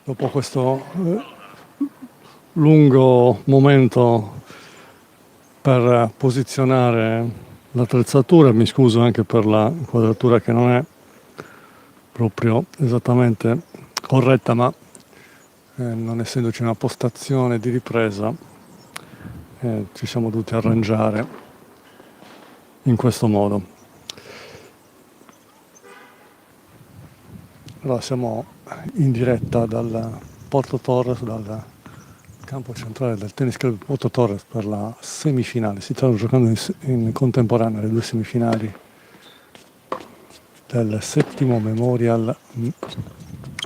dopo questo lungo momento per posizionare l'attrezzatura, mi scuso anche per la inquadratura che non è proprio esattamente corretta, ma non essendoci una postazione di ripresa ci siamo dovuti arrangiare in questo modo. Allora siamo in diretta dal Porto Torres, dal campo centrale del Tennis Club Porto Torres per la semifinale. Si stanno giocando in contemporanea le due semifinali del 7° Memorial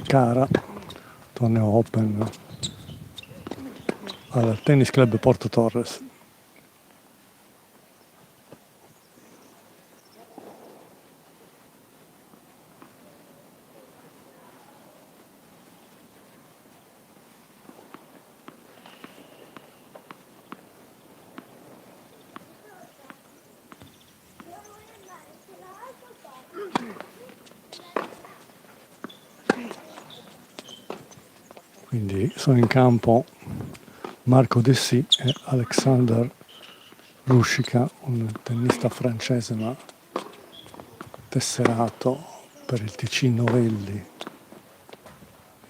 Cara, torneo Open al Tennis Club Porto Torres. Quindi sono in campo Marco Dessì e Alexander Rušička, un tennista francese ma tesserato per il TC Novelli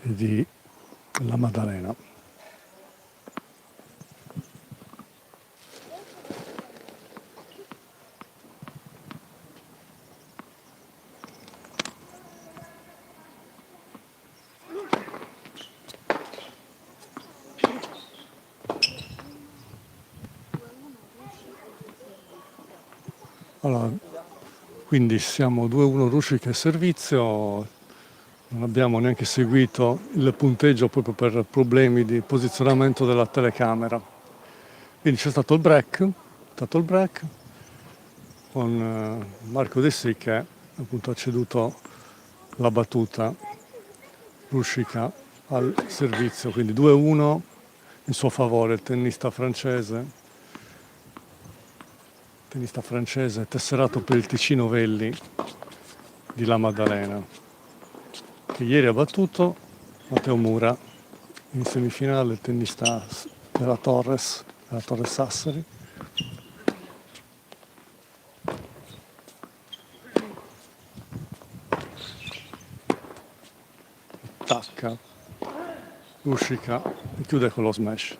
di La Maddalena. Allora, quindi siamo 2-1 Rušička servizio, non abbiamo neanche seguito il punteggio proprio per problemi di posizionamento della telecamera. Quindi c'è stato il break con Marco Dessì che appunto ha ceduto la battuta Rušička al servizio, quindi 2-1 in suo favore, il tennista francese tesserato per il TC Novelli di La Maddalena, che ieri ha battuto Matteo Mura in semifinale, il tennista della Torres Sassari. Attacca Rušička e chiude con lo smash.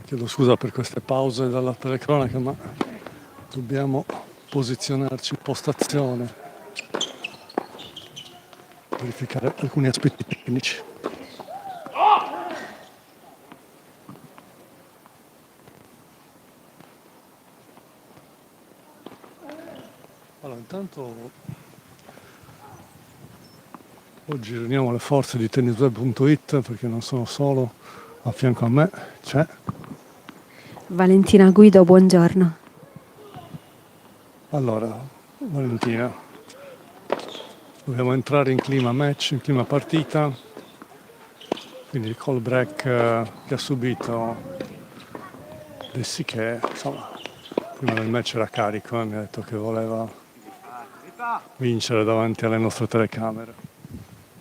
Chiedo scusa per queste pause dalla telecronaca, ma dobbiamo posizionarci in postazione, verificare alcuni aspetti tecnici. Allora, intanto oggi riuniamo le forze di tennisweb.it perché non sono solo, a fianco a me c'è Valentina Guido, buongiorno. Allora, Valentina, dobbiamo entrare in clima match, in clima partita, quindi il call break che ha subito Dessì, che insomma prima del match era carico, mi ha detto che voleva vincere davanti alle nostre telecamere.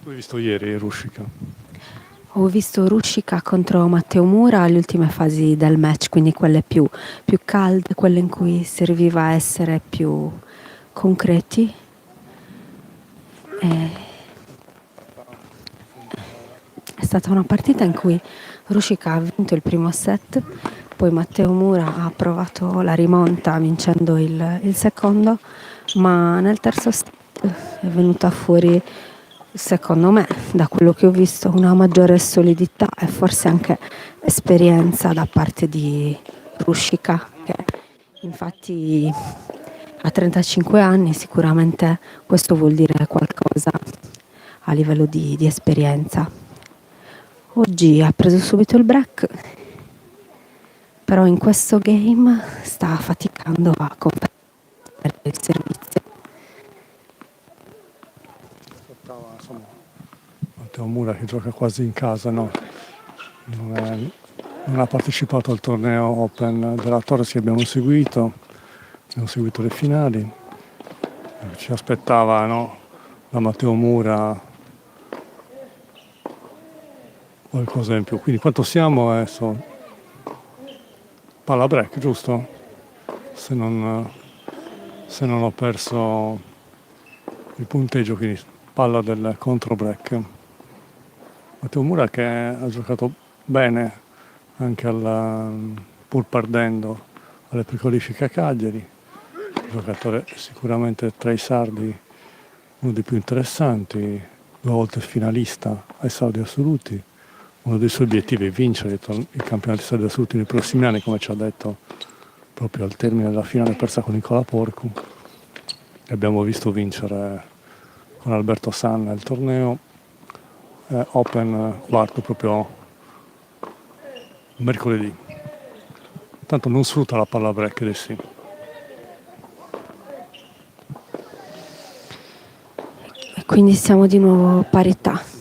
Tu hai visto ieri Rušička? Ho visto Rushika contro Matteo Mura alle ultime fasi del match, quindi quelle più calde, quelle in cui serviva a essere più concreti. È stata una partita in cui Rushika ha vinto il primo set, poi Matteo Mura ha provato la rimonta vincendo il secondo, ma nel terzo set è venuta fuori, secondo me, da quello che ho visto, una maggiore solidità e forse anche esperienza da parte di Rushika, che infatti a 35 anni sicuramente questo vuol dire qualcosa a livello di esperienza. Oggi ha preso subito il break, però in questo game sta faticando a comprare il servizio. Insomma, Matteo Mura che gioca quasi in casa, no? Non ha partecipato al torneo Open della Torres che abbiamo seguito le finali. Ci aspettava, no? Da Matteo Mura qualcosa in più. Quindi quanto siamo adesso? Palla break, giusto? Se non ho perso il punteggio, quindi palla del contro break. Matteo Mura che ha giocato bene anche pur perdendo alle prequalifiche a Cagliari, giocatore sicuramente tra i sardi uno dei più interessanti, 2 volte finalista ai saldi assoluti. Uno dei suoi obiettivi è vincere il campionato di saldi assoluti nei prossimi anni, come ci ha detto proprio al termine della finale persa con Nicola Porcu. E abbiamo visto vincere con Alberto Sanna il torneo Open quarto proprio mercoledì. Tanto non sfrutta la palla break dei sì. E quindi siamo di nuovo parità.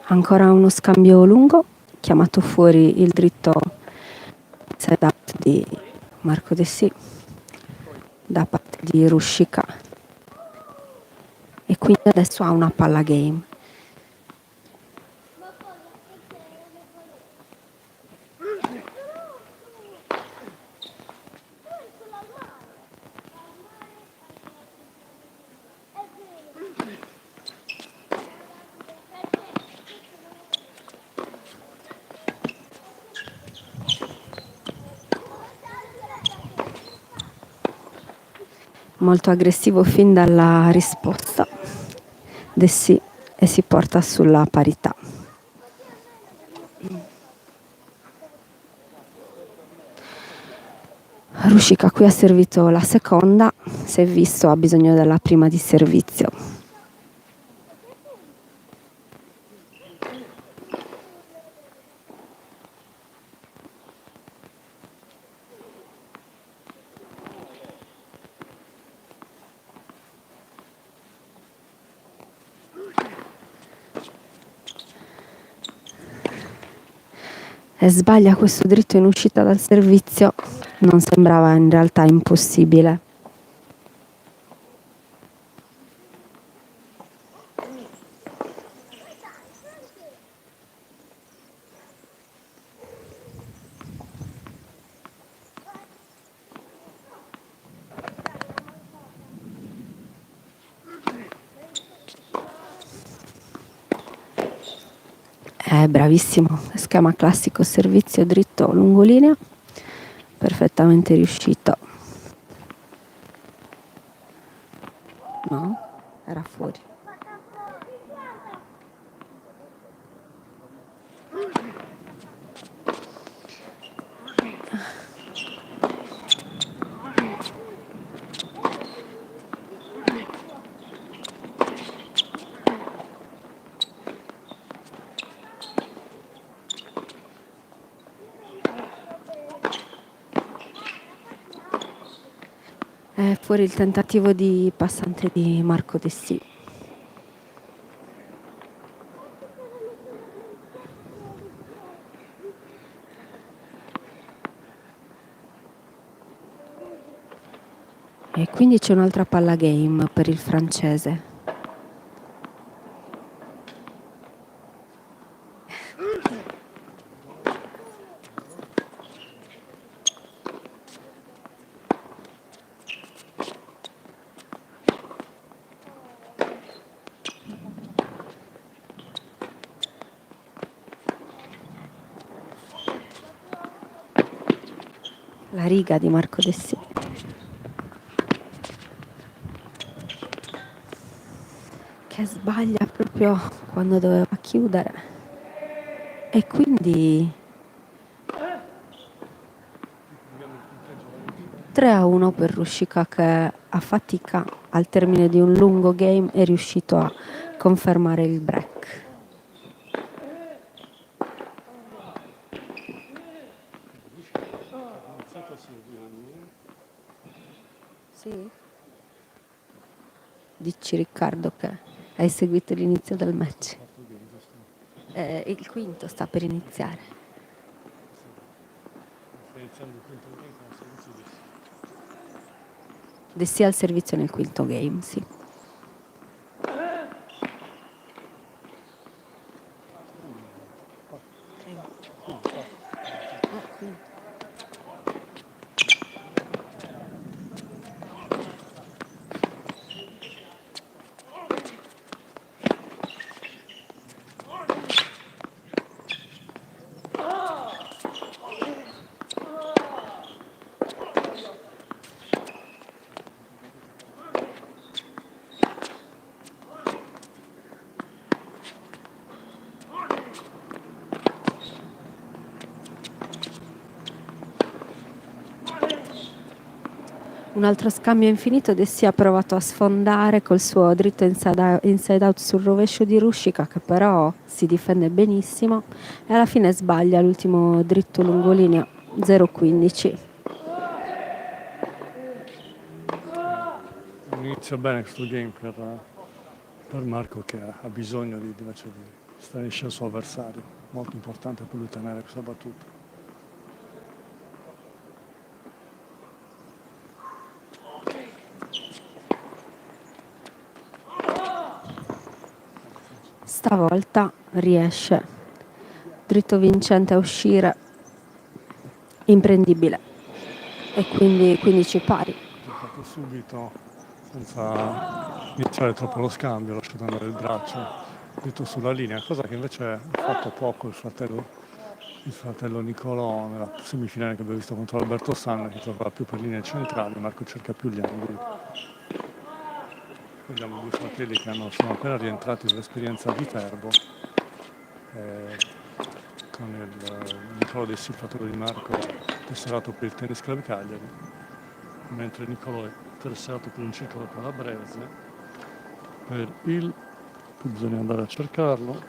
Ancora uno scambio lungo, chiamato fuori il dritto setup di Marco De Sì da parte di Rushika, e quindi adesso ha una palla game. Molto aggressivo fin dalla risposta De Sì, e si porta sulla parità. Rushika qui ha servito la seconda, si è visto ha bisogno della prima di servizio. E sbaglia questo dritto in uscita dal servizio, non sembrava in realtà impossibile. Bravissimo, schema classico, servizio dritto lungolinea, perfettamente riuscito. No, era fuori. È fuori il tentativo di passante di Marco Dessì. E quindi c'è un'altra palla game per il francese. La riga di Marco Dessì. Che sbaglia proprio quando doveva chiudere. E quindi 3-1 per Rushika, che a fatica al termine di un lungo game è riuscito a confermare il break. Sì? Dici Riccardo che hai seguito l'inizio del match. Il quinto sta per iniziare. Dessì al servizio nel quinto game, sì. Un altro scambio infinito. Dessì ha provato a sfondare col suo dritto inside out sul rovescio di Rushika, che però si difende benissimo e alla fine sbaglia l'ultimo dritto lungolinea 0-15. Inizia bene questo game per Marco, che ha bisogno invece di stare in scena al suo avversario. Molto importante per lui tenere questa battuta. Stavolta riesce dritto vincente a uscire imprendibile e quindi 15 pari. Giocato subito senza iniziare troppo lo scambio, lasciato andare il braccio dritto sulla linea, cosa che invece ha fatto poco il fratello Nicolò nella semifinale che abbiamo visto contro Alberto Sanna, che giocava più per linee centrali. Marco cerca più gli angoli. Vediamo due fratelli che sono appena rientrati dall'esperienza a Viterbo, con il Nicolò Dessì, il fratello di Marco, tesserato per il Tennis Club Cagliari, mentre Nicolò è tesserato per un ciclo con la Brese, qui bisogna andare a cercarlo.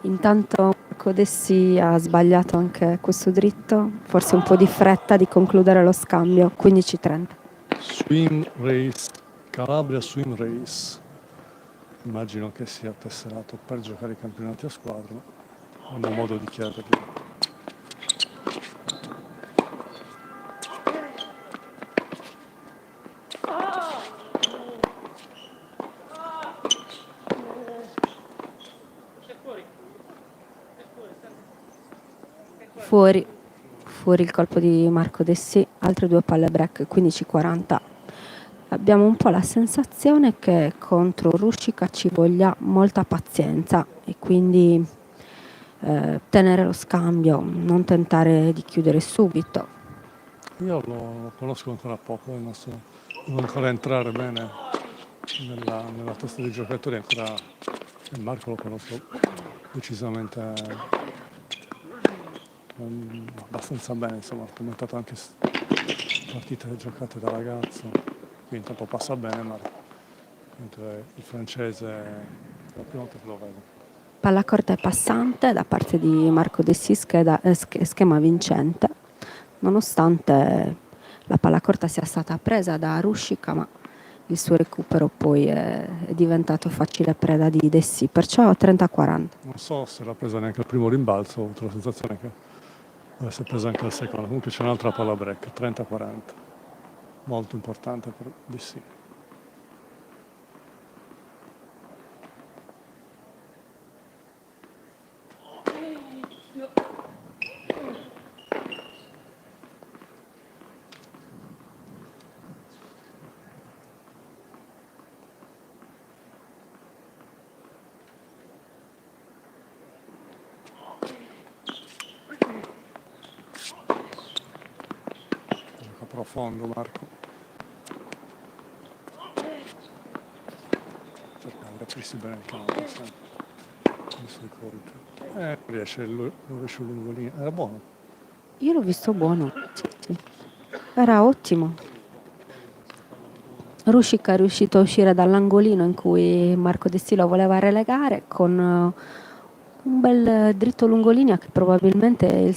Intanto Marco Dessì ha sbagliato anche questo dritto, forse un po' di fretta di concludere lo scambio, 15-30. Swim Race, Calabria Swim Race. Immagino che sia tesserato per giocare i campionati a squadra, non ho modo di chiedergli. Fuori il colpo di Marco Dessì, altre due palle break, 15-40. Abbiamo un po' la sensazione che contro Rushika ci voglia molta pazienza e quindi tenere lo scambio, non tentare di chiudere subito. Io lo conosco ancora poco, devo ancora entrare bene nella testa dei giocatori, ancora Marco lo conosco decisamente abbastanza bene, insomma, ho commentato anche partite giocate da ragazzo, quindi intanto passa bene Marco, mentre il francese è la prima volta che lo vedo. Palla corta e passante da parte di Marco Dessì, schema vincente, nonostante la palla corta sia stata presa da Ruscika, ma il suo recupero poi è diventato facile preda di Dessì, perciò 30-40. Non so se l'ha presa neanche al primo rimbalzo, ho avuto la sensazione che avesse preso anche al secondo. Comunque c'è un'altra palla break, 30-40. Molto importante per DC. Gioca profondo Marco. Cerca di aprirsi bene il campo, sempre. I suoi colpi. Riesce il rovescio lungolino. Era buono. Io l'ho visto buono, sì. Era ottimo. Ruscika è riuscito a uscire dall'angolino in cui Marco Dessì lo voleva relegare con un bel dritto lungolinea che probabilmente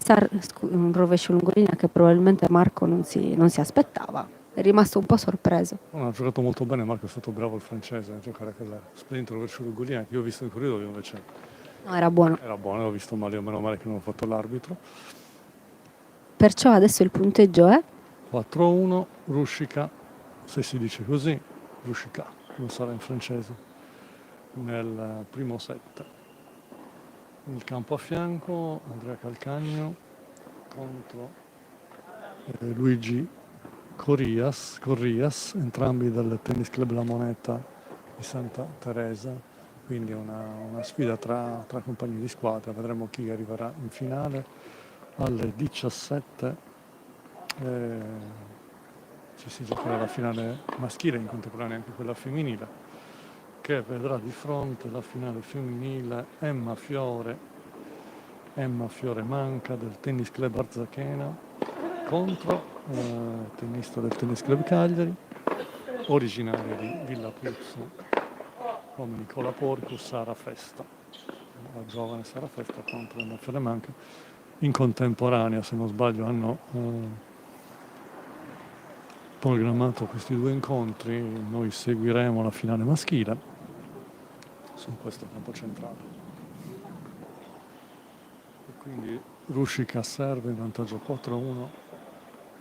un rovescio lungolinea che probabilmente Marco non si aspettava. È rimasto un po' sorpreso. Non ha giocato molto bene Marco, è stato bravo il francese a giocare quella splendido rovescio lungolino che io ho visto in corridoio invece. No, era buono. Era buono, l'ho visto male, meno male che non ho fatto l'arbitro. Perciò adesso il punteggio è 4-1, Ruscika, se si dice così, Ruscika, come sarà in francese, nel primo set. Nel campo a fianco Andrea Calcagno contro Luigi Corrias, entrambi del Tennis Club La Moneta di Santa Teresa, quindi una sfida tra compagni di squadra. Vedremo chi arriverà in finale alle 17. Ci si giocherà la finale maschile in contemporanea anche quella femminile, che vedrà di fronte la finale femminile Emma Fiore Manca del Tennis Club Arzachena contro tennista del Tennis Club Cagliari, originaria di Villa Puzzo, come Nicola Porco, Sara Festa, la giovane Sara Festa contro Emma Fiore Manca. In contemporanea, se non sbaglio, hanno programmato questi due incontri. Noi seguiremo la finale maschile su questo campo centrale. E quindi Ruscika serve in vantaggio 4-1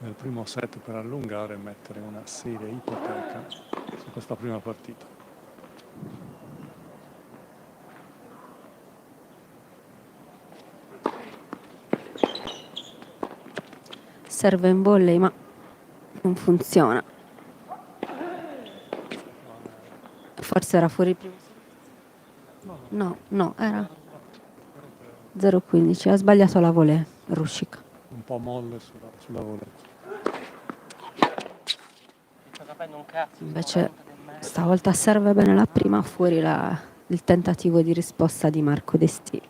nel primo set per allungare e mettere una seria ipoteca su questa prima partita. serve in volley, ma non funziona. Forse era fuori il primo. No, era 0-15. Ha sbagliato la volée, Ruscika. Un po' molle sulla volée. Invece stavolta serve bene la prima, fuori il tentativo di risposta di Marco Destì.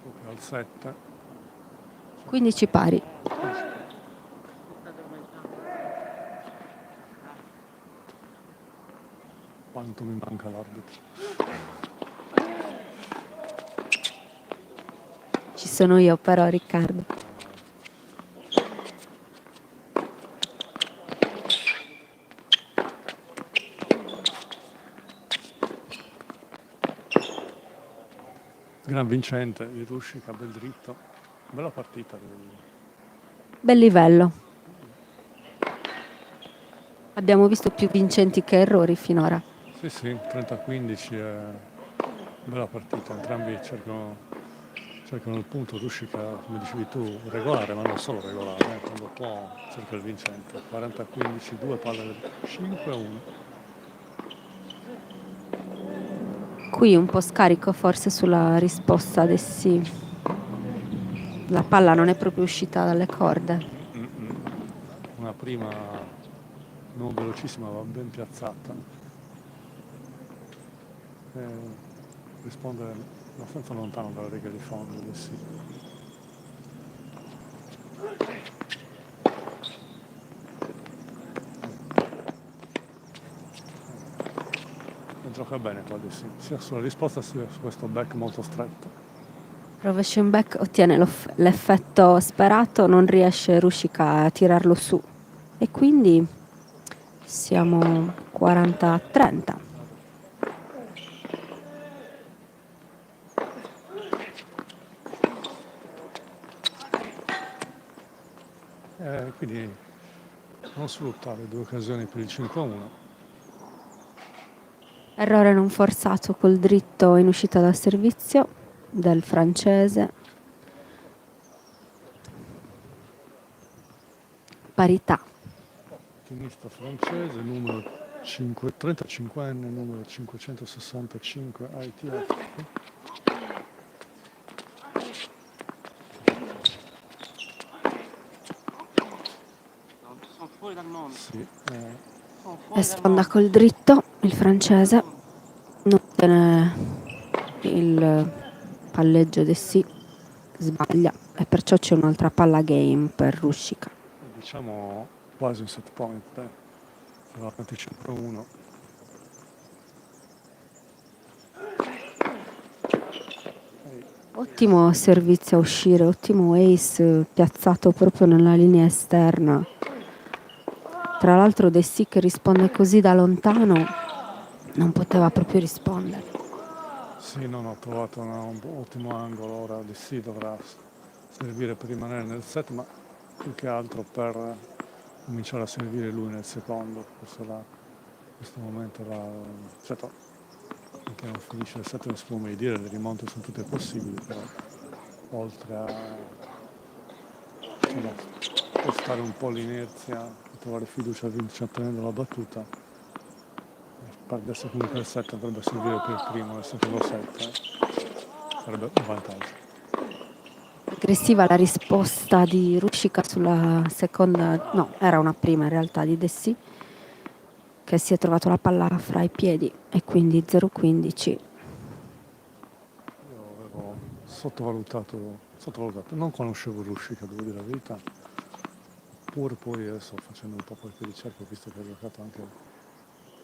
Proprio al 7. 15 pari. Quanto mi manca l'arbitro. Ci sono io però, Riccardo. Gran vincente di Ruscika, bel dritto. Bella partita. Bel livello. Abbiamo visto più vincenti che errori finora. Sì, 30-15 è bella partita. Entrambi cercano il punto. Ruscika, come dicevi tu, regolare, ma non solo regolare. Quando può cerca il vincente. 40-15, 2 palle 5-1. Qui un po' scarico forse sulla risposta del sì. La palla non è proprio uscita dalle corde. Una prima non velocissima, ma ben piazzata. Risponde abbastanza lontano dalla riga di fondo del sì. Gioca bene qua del sì, sia sulla risposta sia su questo back molto stretto. Rovescio in back ottiene l'effetto sperato, non riesce Ruscika a tirarlo su. e quindi siamo 40-30. Quindi non sfruttare due occasioni per il 5-1. Errore non forzato col dritto in uscita dal servizio del francese. Parità. Tenista francese, numero 35enne, numero 565 ITF. Sì, E sfonda col dritto il francese. Non tiene il palleggio Dessì, sbaglia e perciò c'è un'altra palla game per Ruscika. diciamo quasi un set point, siamo avanti 5-1. Ottimo servizio a uscire, ottimo ace piazzato proprio nella linea esterna. Tra l'altro Dessì che risponde così da lontano non poteva proprio rispondere. Sì, non ho trovato un ottimo angolo, ora di sì dovrà servire per rimanere nel set, ma più che altro per cominciare a servire lui nel secondo. In questo momento certo, finché non finisce il set non si può mai dire, le rimonte sono tutte possibili, però oltre a insomma, spostare un po' l'inerzia, trovare fiducia tenendo la battuta, adesso comunque il set dovrebbe servire per il primo, nel secondo set sarebbe un vantaggio. Aggressiva la risposta di Ruscika sulla seconda, no, era una prima in realtà di Dessì, che si è trovato la palla fra i piedi e quindi 0-15. Io avevo sottovalutato, non conoscevo Ruscika, devo dire la verità, pur poi adesso facendo un po' qualche ricerca, ho visto che ha giocato anche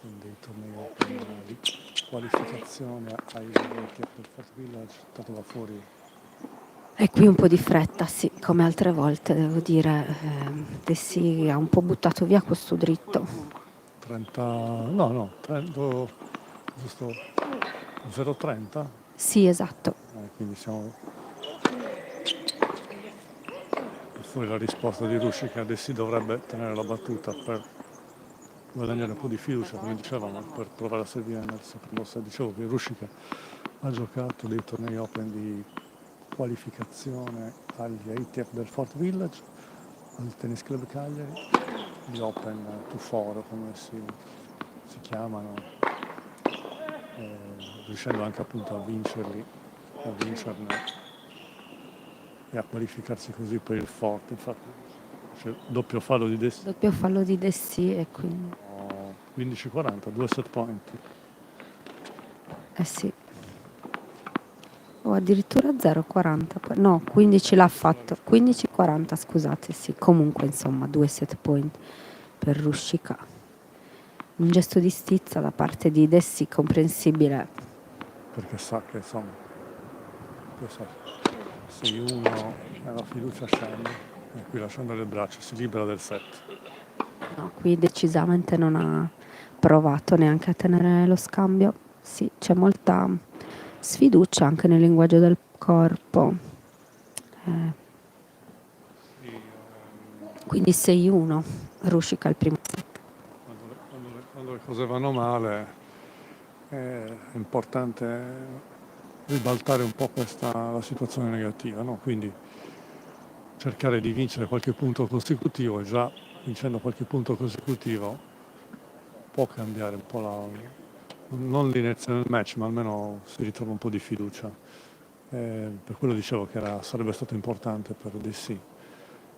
in dei tornei open di qualificazione ai vecchi del Fort Village, tanto va fuori. E qui un po' di fretta, sì, come altre volte devo dire, Dessì ha un po' buttato via questo dritto. 30, no, 30, giusto 0,30? Sì, esatto. Quindi siamo fuori la risposta di Rusci che adesso dovrebbe tenere la battuta per guadagnare un po' di fiducia, come dicevamo, per provare a servire nel secondo set. Dicevo che Rusci ha giocato dei tornei open di qualificazione agli ITF del Fort Village, al Tennis Club Cagliari, gli Open to Four come si chiamano, riuscendo anche appunto a vincerne e a qualificarsi così per il Forte. Infatti c'è doppio fallo di Dessì. Doppio fallo di Dessì e quindi... 15-40, 2 set point. Eh sì. O addirittura 0,40. No, 15 l'ha fatto. 15,40, scusate, sì. Comunque, insomma, 2 set point per Ruscika. Un gesto di stizza da parte di Dessì comprensibile. Perché sa che insomma, 6-1 e la fiducia scende e qui lasciando le braccia si libera del set. No, qui decisamente non ha provato neanche a tenere lo scambio. Sì, c'è molta sfiducia anche nel linguaggio del corpo. Quindi 6-1, Ruscika al primo set. Quando le cose vanno male è importante ribaltare un po' la situazione negativa, no? Quindi cercare di vincere qualche punto consecutivo e già vincendo qualche punto consecutivo può cambiare un po' non l'inizio del match, ma almeno si ritrova un po' di fiducia. Per quello dicevo che sarebbe stato importante per DC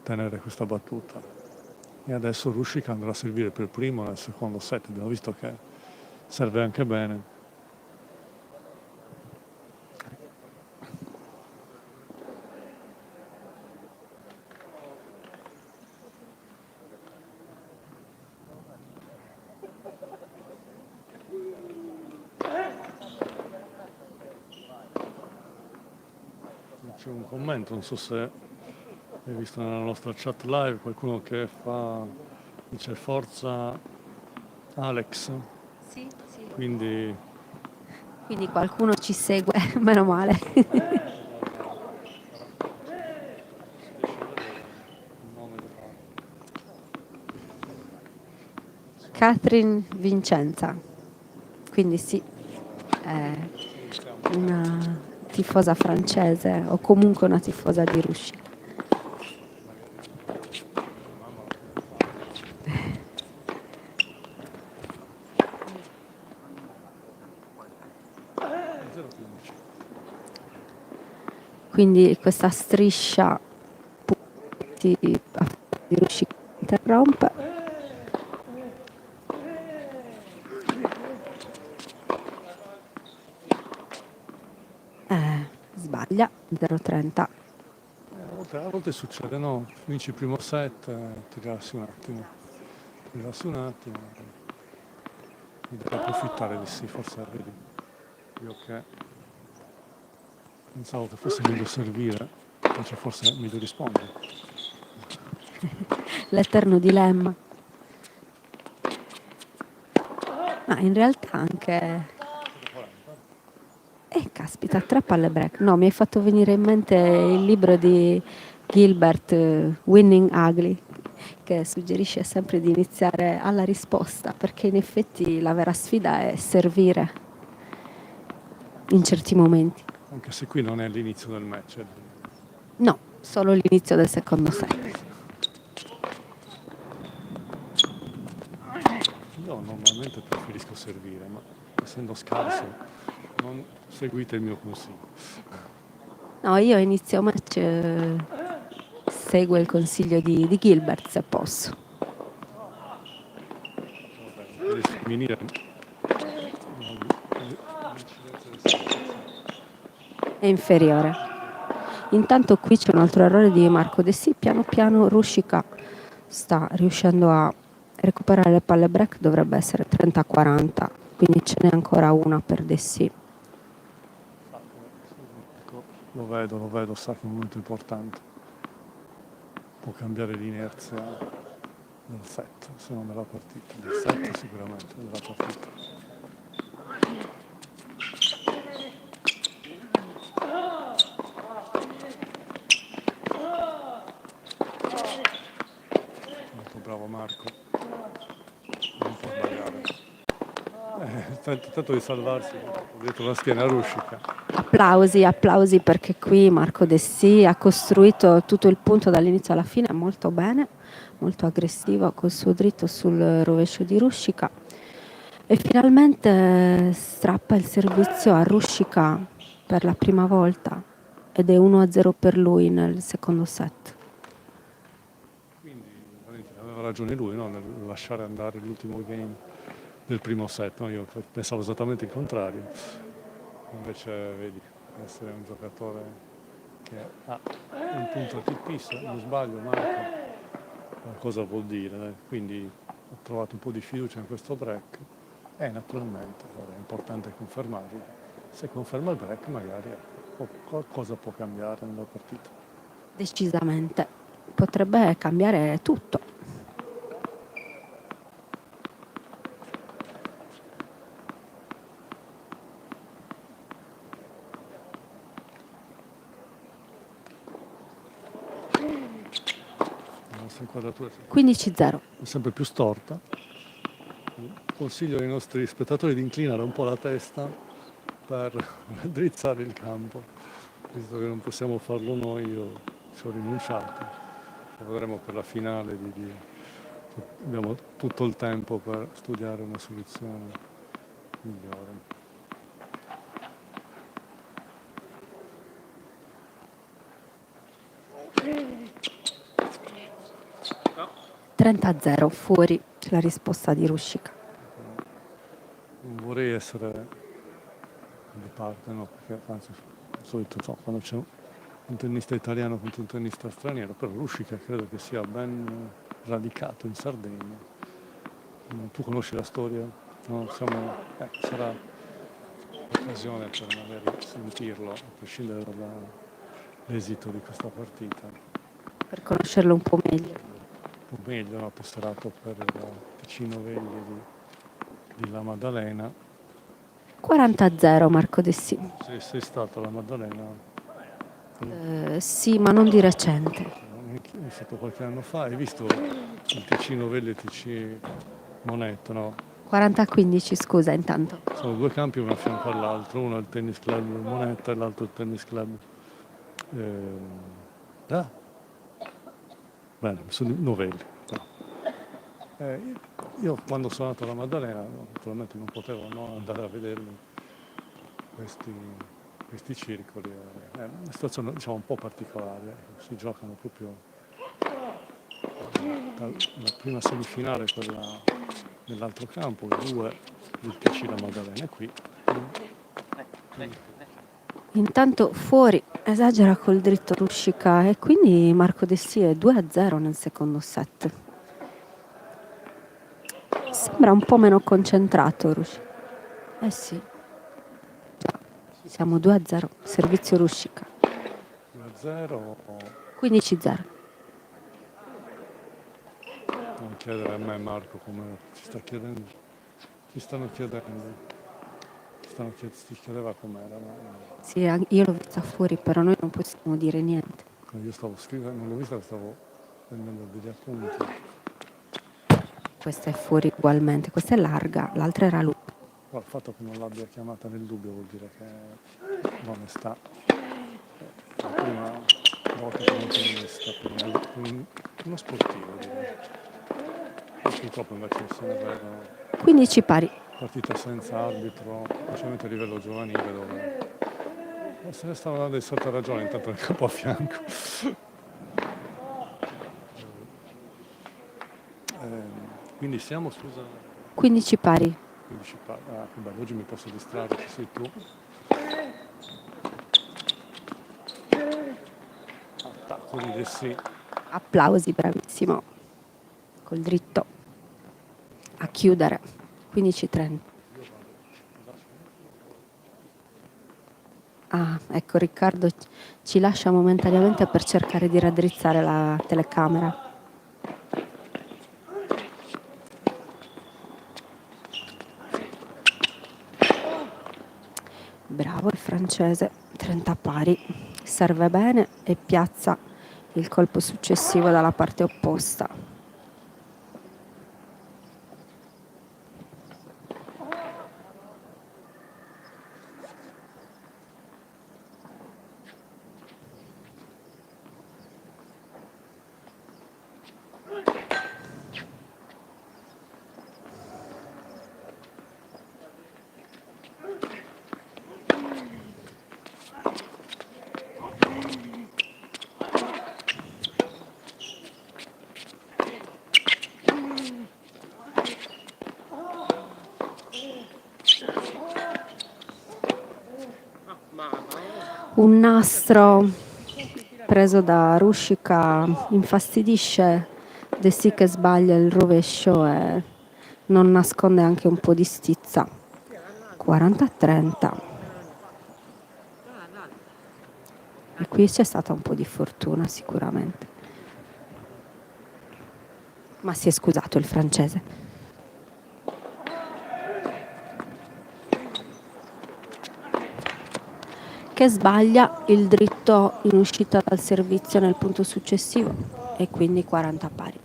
tenere questa battuta. E adesso Ruscika andrà a servire per il primo nel secondo set, abbiamo visto che serve anche bene. C'è un commento, non so se hai visto nella nostra chat live, qualcuno che fa Dice forza Alex, Sì, sì. quindi Quindi qualcuno ci segue, meno male. il nome della... Catherine Vincenza, quindi sì, è una tifosa francese o comunque una tifosa di Russia. Quindi questa striscia punti di Russia interrompe. Sbaglia 0,30. A volte succede, no? Finisci il primo set, ti rilassi un attimo. Mi devi approfittare di sì, forse vedi. Io che pensavo che fosse meglio servire, invece forse è meglio rispondere. L'eterno dilemma. Ma in realtà anche... caspita, 3 palle break. No, mi hai fatto venire in mente il libro di Gilbert, Winning Ugly, che suggerisce sempre di iniziare alla risposta, perché in effetti la vera sfida è servire in certi momenti. Anche se qui non è l'inizio del match. No, solo l'inizio del secondo set. Io normalmente preferisco servire, ma essendo scarso non seguite il mio consiglio. No, io a inizio match seguo il consiglio di Gilbert se posso. Il femminile È inferiore. Intanto qui c'è un altro errore di Marco De Sì, piano piano Ruscica sta riuscendo a recuperare le palle break, dovrebbe essere 30-40, quindi ce n'è ancora una per De Sì. lo vedo, sa che è un momento importante. Può cambiare l'inerzia del set, se non della partita. Del set sicuramente, della partita. Molto bravo Marco. Non può sbagliare. Tanto di salvarsi, dietro la schiena Ruscica. Applausi, applausi perché qui Marco De Sì ha costruito tutto il punto dall'inizio alla fine molto bene, molto aggressivo col suo dritto sul rovescio di Ruscica e finalmente strappa il servizio a Ruscica per la prima volta ed è 1-0 per lui nel secondo set. Quindi aveva ragione lui, no? Nel lasciare andare l'ultimo game del primo set. No? Io pensavo esattamente il contrario. Invece vedi, essere un giocatore che ha un punto ATP, se non sbaglio Marco, cosa vuol dire? Quindi ho trovato un po' di fiducia in questo break e naturalmente è importante confermarlo. Se conferma il break magari qualcosa può cambiare nella partita. Decisamente. Potrebbe cambiare tutto. La nostra inquadratura 15-0. è sempre più storta. Consiglio ai nostri spettatori di inclinare un po' la testa per raddrizzare il campo, visto che non possiamo farlo noi, io ci ho rinunciato. Lo vedremo per la finale, abbiamo tutto il tempo per studiare una soluzione migliore. 30-0, fuori la risposta di Ruscica. Non vorrei essere di parte, no, perché anzi, di solito so, quando c'è un tennista italiano contro un tennista straniero, però Ruscica credo che sia ben radicato in Sardegna. Tu conosci la storia? No? Sarà l'occasione per magari sentirlo, a prescindere dall'esito di questa partita. Per conoscerlo un po' meglio. o meglio, no, tesserato per il Ticino Velli di La Maddalena. 40-0 Marco Dessì. Sei stato alla Maddalena, Sì, ma non di recente. è stato qualche anno fa, hai visto il Ticino Velli e TC Monetto, no? 40-15, scusa, intanto. Sono due campi uno a fianco all'altro, uno è il tennis club Monetta e l'altro il tennis club ah, bene, sono Novelli. Io quando sono andato alla Maddalena, naturalmente non potevo andare a vederli questi circoli. È una situazione, diciamo, un po' particolare, si giocano proprio la prima semifinale, quella nell'altro campo, i due del TC La Maddalena, e qui Intanto fuori esagera col dritto Ruscica e quindi Marco Dessì è 2-0 nel secondo set. Sembra un po' meno concentrato Ruscica. Eh sì. Siamo 2-0, servizio Ruscica. 2-0. 15-0. Non chiedere a me, Marco, come ci sta chiedendo. Ci stanno chiedendo. Si chiedeva com'era, ma Sì, io l'ho vista fuori, però noi non possiamo dire niente. io stavo scrivendo, non l'ho vista, stavo prendendo degli appunti. Questa è fuori ugualmente, questa è larga, l'altra era lunga. Il fatto che non l'abbia chiamata nel dubbio vuol dire che non ne sta. La prima volta che non l'ho vista, uno sportivo, direi. E purtroppo invece se ne vedono 15 pari. partite senza arbitro, specialmente a livello giovanile, dove se ne stava dando di sotto ragione intanto nel campo a fianco. Quindi siamo, scusa, 15 pari. 15 che bello, oggi mi posso distrarre, ci sei tu. Attacco di Dessì. Applausi, bravissimo. Col dritto. A chiudere. 15-30. Ah, ecco, Riccardo ci lascia momentaneamente per cercare di raddrizzare la telecamera. Bravo il francese, 30 pari, serve bene e piazza il colpo successivo dalla parte opposta. Un nastro preso da Ruscica infastidisce Dessì che sbaglia il rovescio e non nasconde anche un po' di stizza. 40-30. E qui c'è stata un po' di fortuna sicuramente. Ma si è scusato il francese. Che sbaglia il dritto in uscita dal servizio nel punto successivo e quindi 40 pari.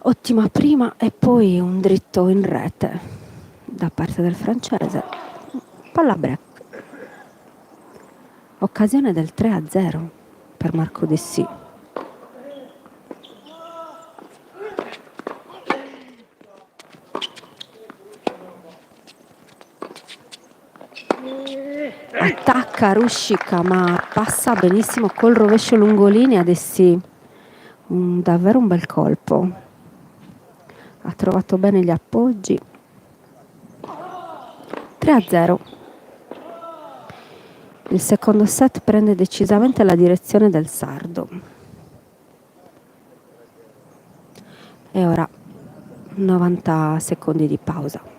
Ottima prima e poi un dritto in rete da parte del francese. Palla break. Occasione del 3-0 per Marco Dessì. Attacca Ruscica ma passa benissimo col rovescio lungolini a Dessì. Davvero un bel colpo. Ha trovato bene gli appoggi. 3-0. Il secondo set prende decisamente la direzione del sardo. E ora 90 secondi di pausa.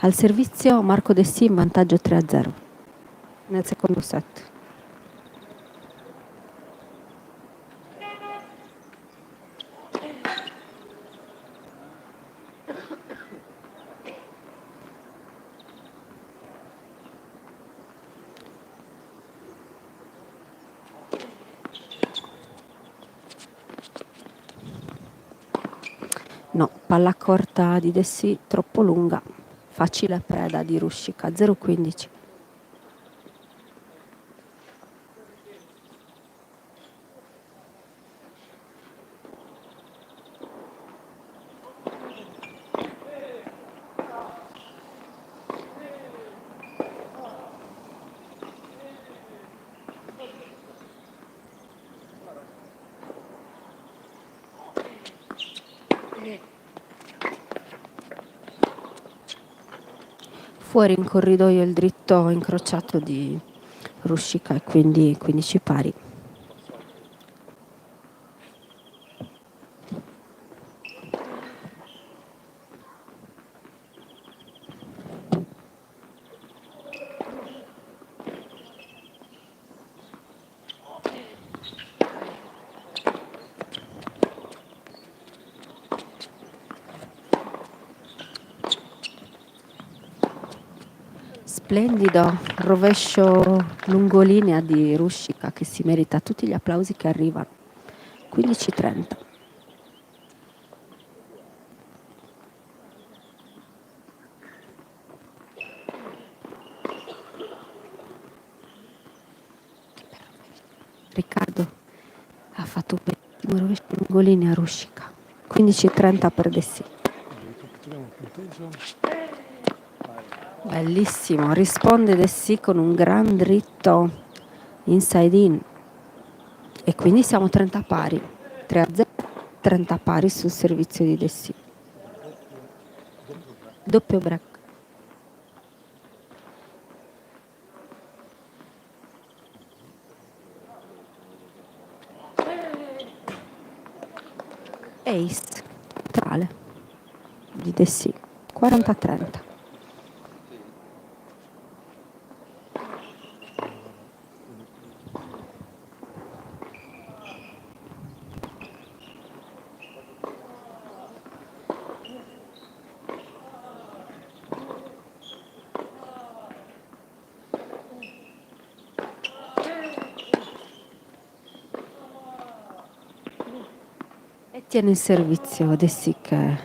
Al servizio Marco Dessì in vantaggio 3-0 nel secondo set. No, palla corta di Dessì, troppo lunga, facile preda di Ruscika, 0-15. Fuori in corridoio il dritto incrociato di Ruscika e quindi 15 pari. Splendido rovescio lungolinea di Ruscika che si merita tutti gli applausi che arrivano. 15-30. Riccardo ha fatto un bellissimo rovescio lungolinea a Ruscika. 15-30 per Dessì. Ricapitoliamo il punteggio. Bellissimo, risponde Dessì con un gran dritto inside in e quindi siamo 30 pari, 3-0, 30 pari sul servizio di Dessì. Doppio break. Ace, totale di Dessì, 40-30. E tiene il servizio Dessì che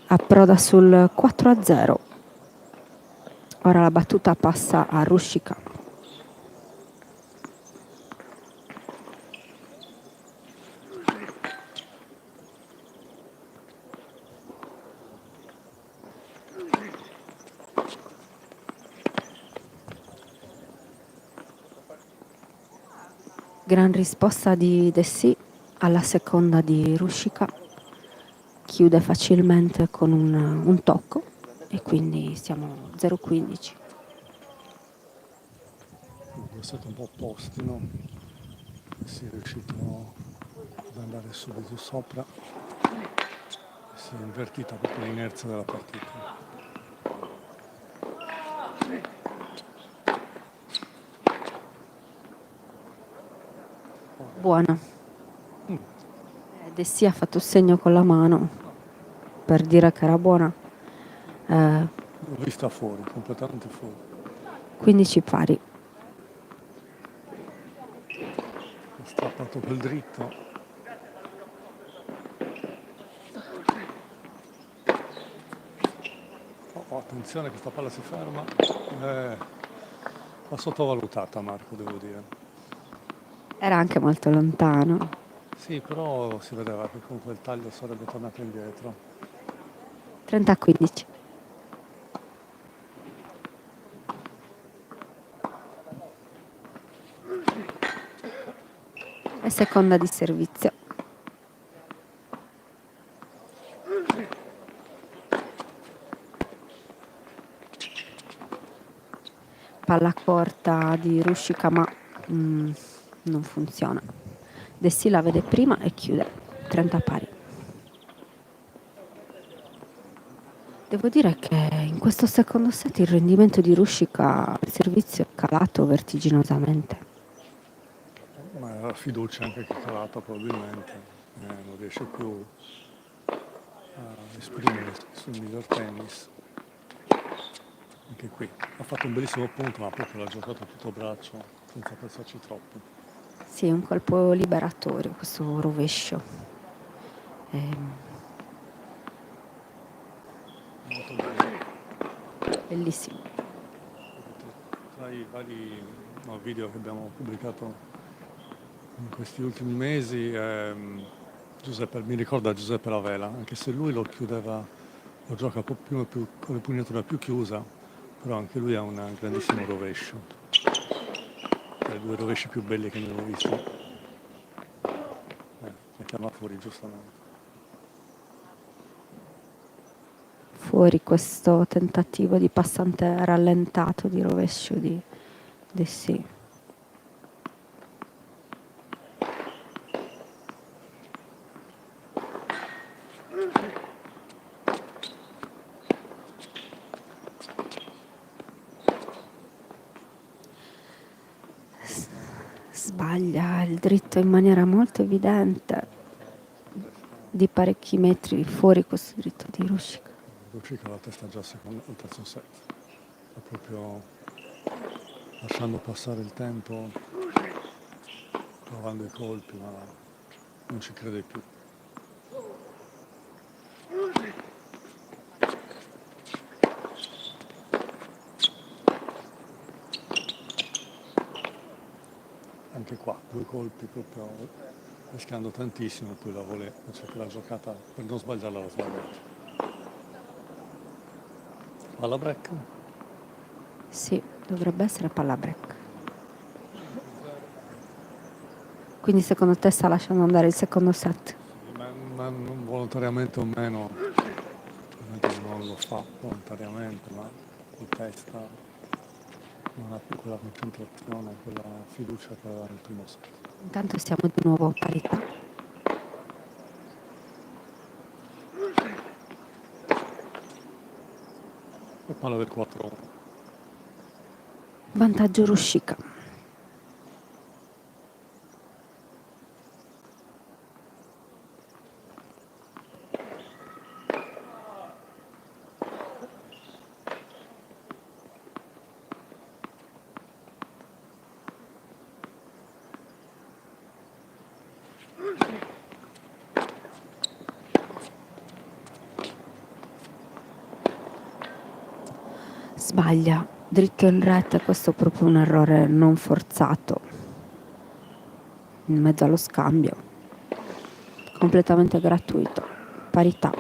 approda sul 4-0. Ora la battuta passa a Ruscika. Gran risposta di Dessì alla seconda di Ruscika. Chiude facilmente con un tocco e quindi siamo 0-15. È stato un po' opposti, no? Si è riuscito ad andare subito sopra. Si è invertita proprio l'inerzia della partita. Buona. Dessi ha fatto segno con la mano per dire che era buona. L'ho vista fuori, completamente fuori. 15 pari. Ho strappato quel dritto. Oh, attenzione, questa palla si ferma. L'ha sottovalutata Marco, devo dire. Era anche molto lontano. Sì, però si vedeva che con quel taglio sarebbe tornato indietro. 30-15. E seconda di servizio. Palla corta di Rushika, ma non funziona. Dessi la vede prima e chiude. 30 pari. Devo dire che in questo secondo set il rendimento di Rushika al servizio è calato vertiginosamente. Ma la fiducia anche che è calata probabilmente. Non riesce più a esprimersi sul miglior tennis. Anche qui ha fatto un bellissimo punto, ma proprio l'ha giocato a tutto braccio senza pensarci troppo. Sì, un colpo liberatorio questo rovescio. Molto bello. Bellissimo. Tra i vari video che abbiamo pubblicato in questi ultimi mesi, mi ricorda Giuseppe Lavela, anche se lui lo chiudeva, lo gioca un po' più con l'impugnatura più chiusa, però anche lui ha un grandissimo rovescio. Tra i due rovesci più belli che ne avevo visti. Mettiamola fuori giustamente. Fuori questo tentativo di passante rallentato di rovescio di Dessi. Sbaglia il dritto in maniera molto evidente, di parecchi metri fuori questo dritto di Rushika. Rushika la testa già al terzo set. Sta proprio lasciando passare il tempo, provando i colpi, ma non ci crede più. Anche qua, due colpi proprio rischiando tantissimo, poi la volée, invece che la giocata per non sbagliarla la sbagliata. Palla break? Sì, dovrebbe essere palla break. Quindi secondo te sta lasciando andare il secondo set? Ma non volontariamente o meno, non lo fa volontariamente, ma di testa non ha più quella concentrazione, quella fiducia che aveva nel primo set. Intanto siamo di nuovo a parità. E palla del 4-1. Vantaggio Rushika. Sbaglia, dritto in retta, questo è proprio un errore non forzato, in mezzo allo scambio, completamente gratuito, parità.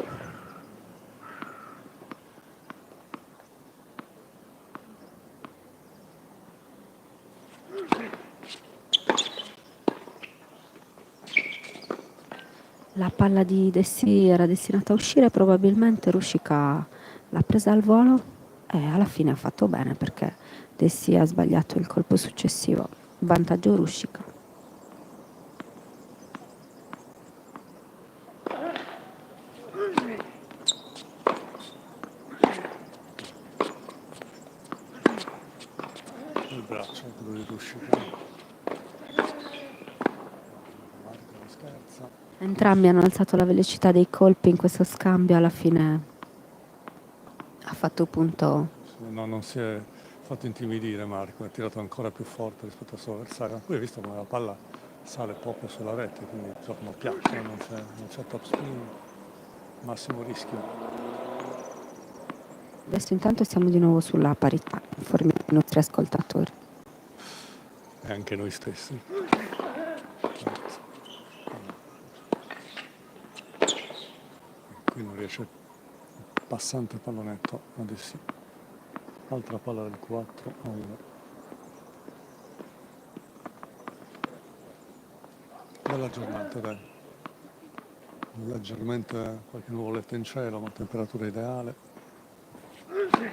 La palla di Dessi era destinata a uscire, probabilmente Rushika l'ha presa al volo e alla fine ha fatto bene perché Dessi ha sbagliato il colpo successivo. Vantaggio Rushika. Il braccio, quello di Rushika. Marco non scherza. Entrambi hanno alzato la velocità dei colpi in questo scambio, alla fine ha fatto punto. No, non si è fatto intimidire Marco, ha tirato ancora più forte rispetto al suo avversario. Poi hai visto come la palla sale poco sulla rete, quindi giocano piaccia, non c'è top spin, massimo rischio. Adesso intanto siamo di nuovo sulla parità, informiamo i nostri ascoltatori. E anche noi stessi. Qui non riesce il passante pallonetto, adesso altra palla del 4 a 1. Bella giornata, dai. Leggermente qualche nuvoletta in cielo, ma temperatura ideale.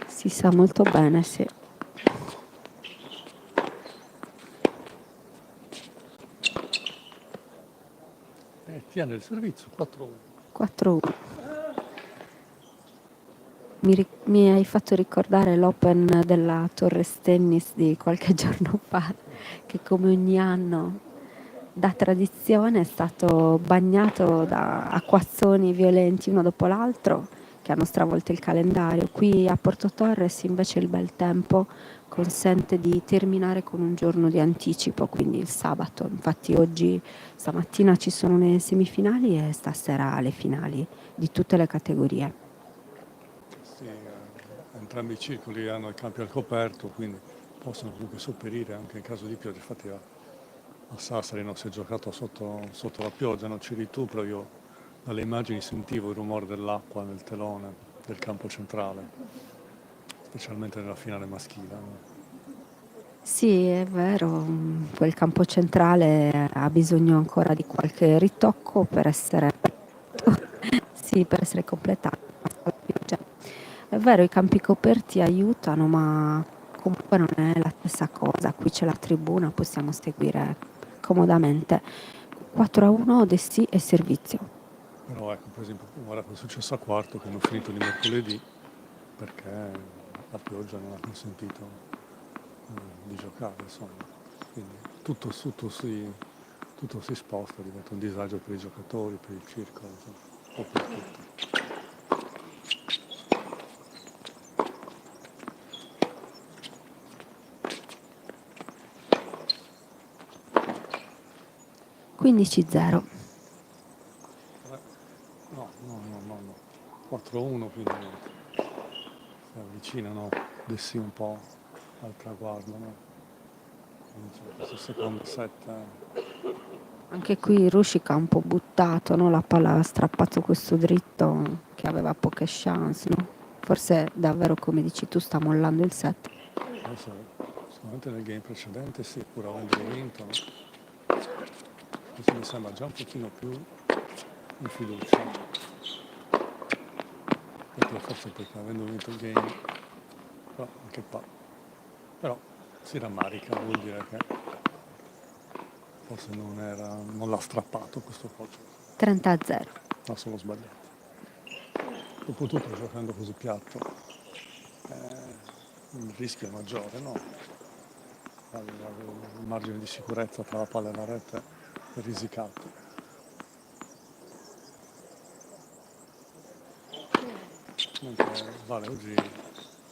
Si sa molto bene, sì. E tiene il servizio 4-1. 4-1. Mi hai fatto ricordare l'Open della Torres Tennis di qualche giorno fa, che come ogni anno da tradizione è stato bagnato da acquazzoni violenti uno dopo l'altro che hanno stravolto il calendario. Qui a Porto Torres invece il bel tempo consente di terminare con un giorno di anticipo, quindi il sabato. Infatti stamattina ci sono le semifinali e stasera le finali di tutte le categorie. Sì, entrambi i circoli hanno i campi al coperto, quindi possono comunque sopperire anche in caso di pioggia. Infatti a Sassari non si è giocato sotto la pioggia, non c'eri tu, però io dalle immagini sentivo il rumore dell'acqua nel telone del campo centrale, specialmente nella finale maschile. No? Sì, è vero, quel campo centrale ha bisogno ancora di qualche ritocco per essere, sì, per essere completato. È vero, i campi coperti aiutano, ma comunque non è la stessa cosa. Qui c'è la tribuna, possiamo seguire comodamente. 4-1 Dessì e servizio. Però ecco, per esempio, guarda cosa è successo a quarto, che hanno finito di mercoledì, perché la pioggia non ha consentito di giocare, insomma. Quindi tutto si sposta, diventa un disagio per i giocatori, per il circolo, insomma, un po' per tutti. Eh, 15-0. No. 4-1, quindi si avvicinano Dessì un po' al traguardo, no? Quindi c'è questo secondo set. Anche qui Rušić ha un po' buttato, no? La palla ha strappato questo dritto che aveva poche chance, no? Forse davvero, come dici tu, sta mollando il set. Adesso, sicuramente nel game precedente sì, pur avendolo vinto, no? Adesso mi sembra già un pochino più in fiducia. Perché forse perché avendo vinto il game, però, anche qua. Però si rammarica, vuol dire che forse non l'ha strappato questo colpo, 30-0. ma solo sbagliato. Dopotutto giocando così piatto, il rischio è maggiore, no? Il margine di sicurezza tra la palla e la rete è risicato. Mentre vale oggi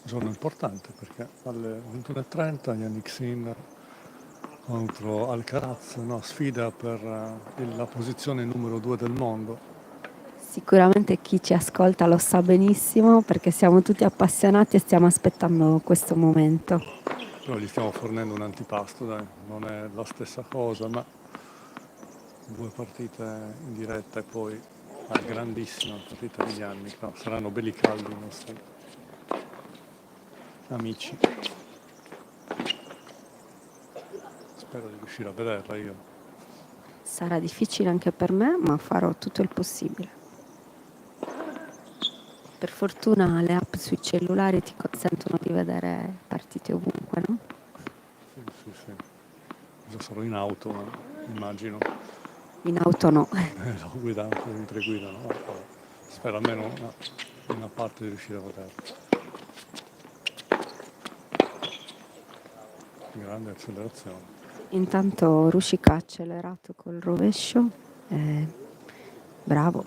giorno importante perché alle 21:30 Yannick Sinner contro Alcaraz, no? Sfida per la posizione numero 2 del mondo. Sicuramente chi ci ascolta lo sa benissimo perché siamo tutti appassionati e stiamo aspettando questo momento. Noi gli stiamo fornendo un antipasto, dai, non è la stessa cosa, ma 2 partite in diretta e poi la grandissima partita di Yannick, no, saranno belli caldi i nostri amici. Spero di riuscire a vederla io. Sarà difficile anche per me, ma farò tutto il possibile. Per fortuna le app sui cellulari ti consentono di vedere partite ovunque, no? Sì. Già sarò in auto, ma immagino. In auto no. Lo guida anche mentre guidano. Spero almeno una parte di riuscire a vederla. Grande accelerazione. Intanto Rušić ha accelerato col rovescio. Bravo.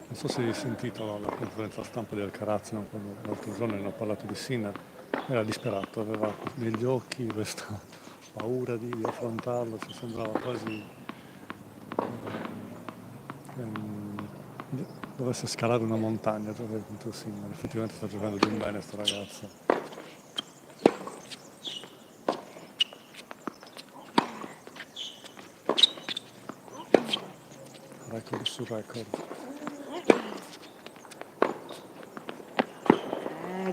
Non so se hai sentito la conferenza stampa di Alcaraz, no? Quando l'altro giorno hanno parlato di Sinner, era disperato, aveva negli occhi questa paura di affrontarlo, ci sembrava quasi dovesse scalare una montagna giocare contro Sinner. Effettivamente sta giocando di un bene sto ragazzo. Record su record.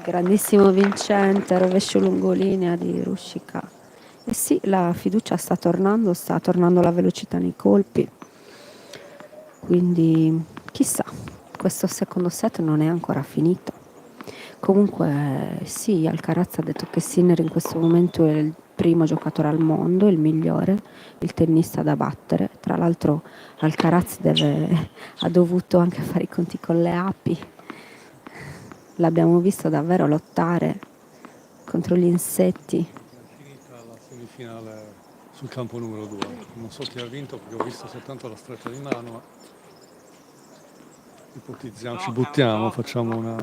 Grandissimo vincente, rovescio lungolinea di Rushika. E sì, la fiducia sta tornando la velocità nei colpi. Quindi chissà, questo secondo set non è ancora finito. Comunque sì, Alcaraz ha detto che Sinner in questo momento è il primo giocatore al mondo, il migliore, il tennista da battere. Tra l'altro Alcaraz ha dovuto anche fare i conti con le api. L'abbiamo visto davvero lottare contro gli insetti. È finita la semifinale sul campo numero 2. Non so chi ha vinto perché ho visto soltanto la stretta di mano, ma ipotizziamo, ci buttiamo, facciamo una...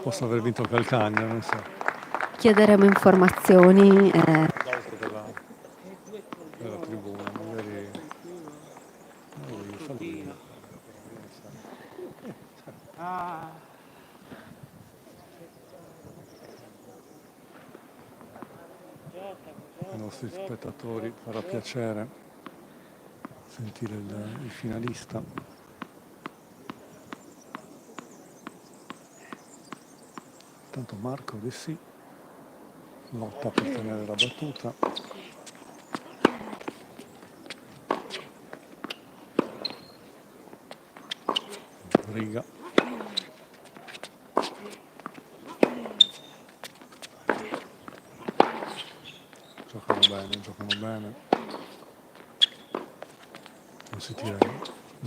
posso aver vinto Calcagna, non so. Chiederemo informazioni. L'auto della tribuna, magari fa lui. Ai nostri spettatori farà piacere sentire il finalista. Tanto Marco De Sì lotta per tenere la battuta. Riga. Giocano bene. Non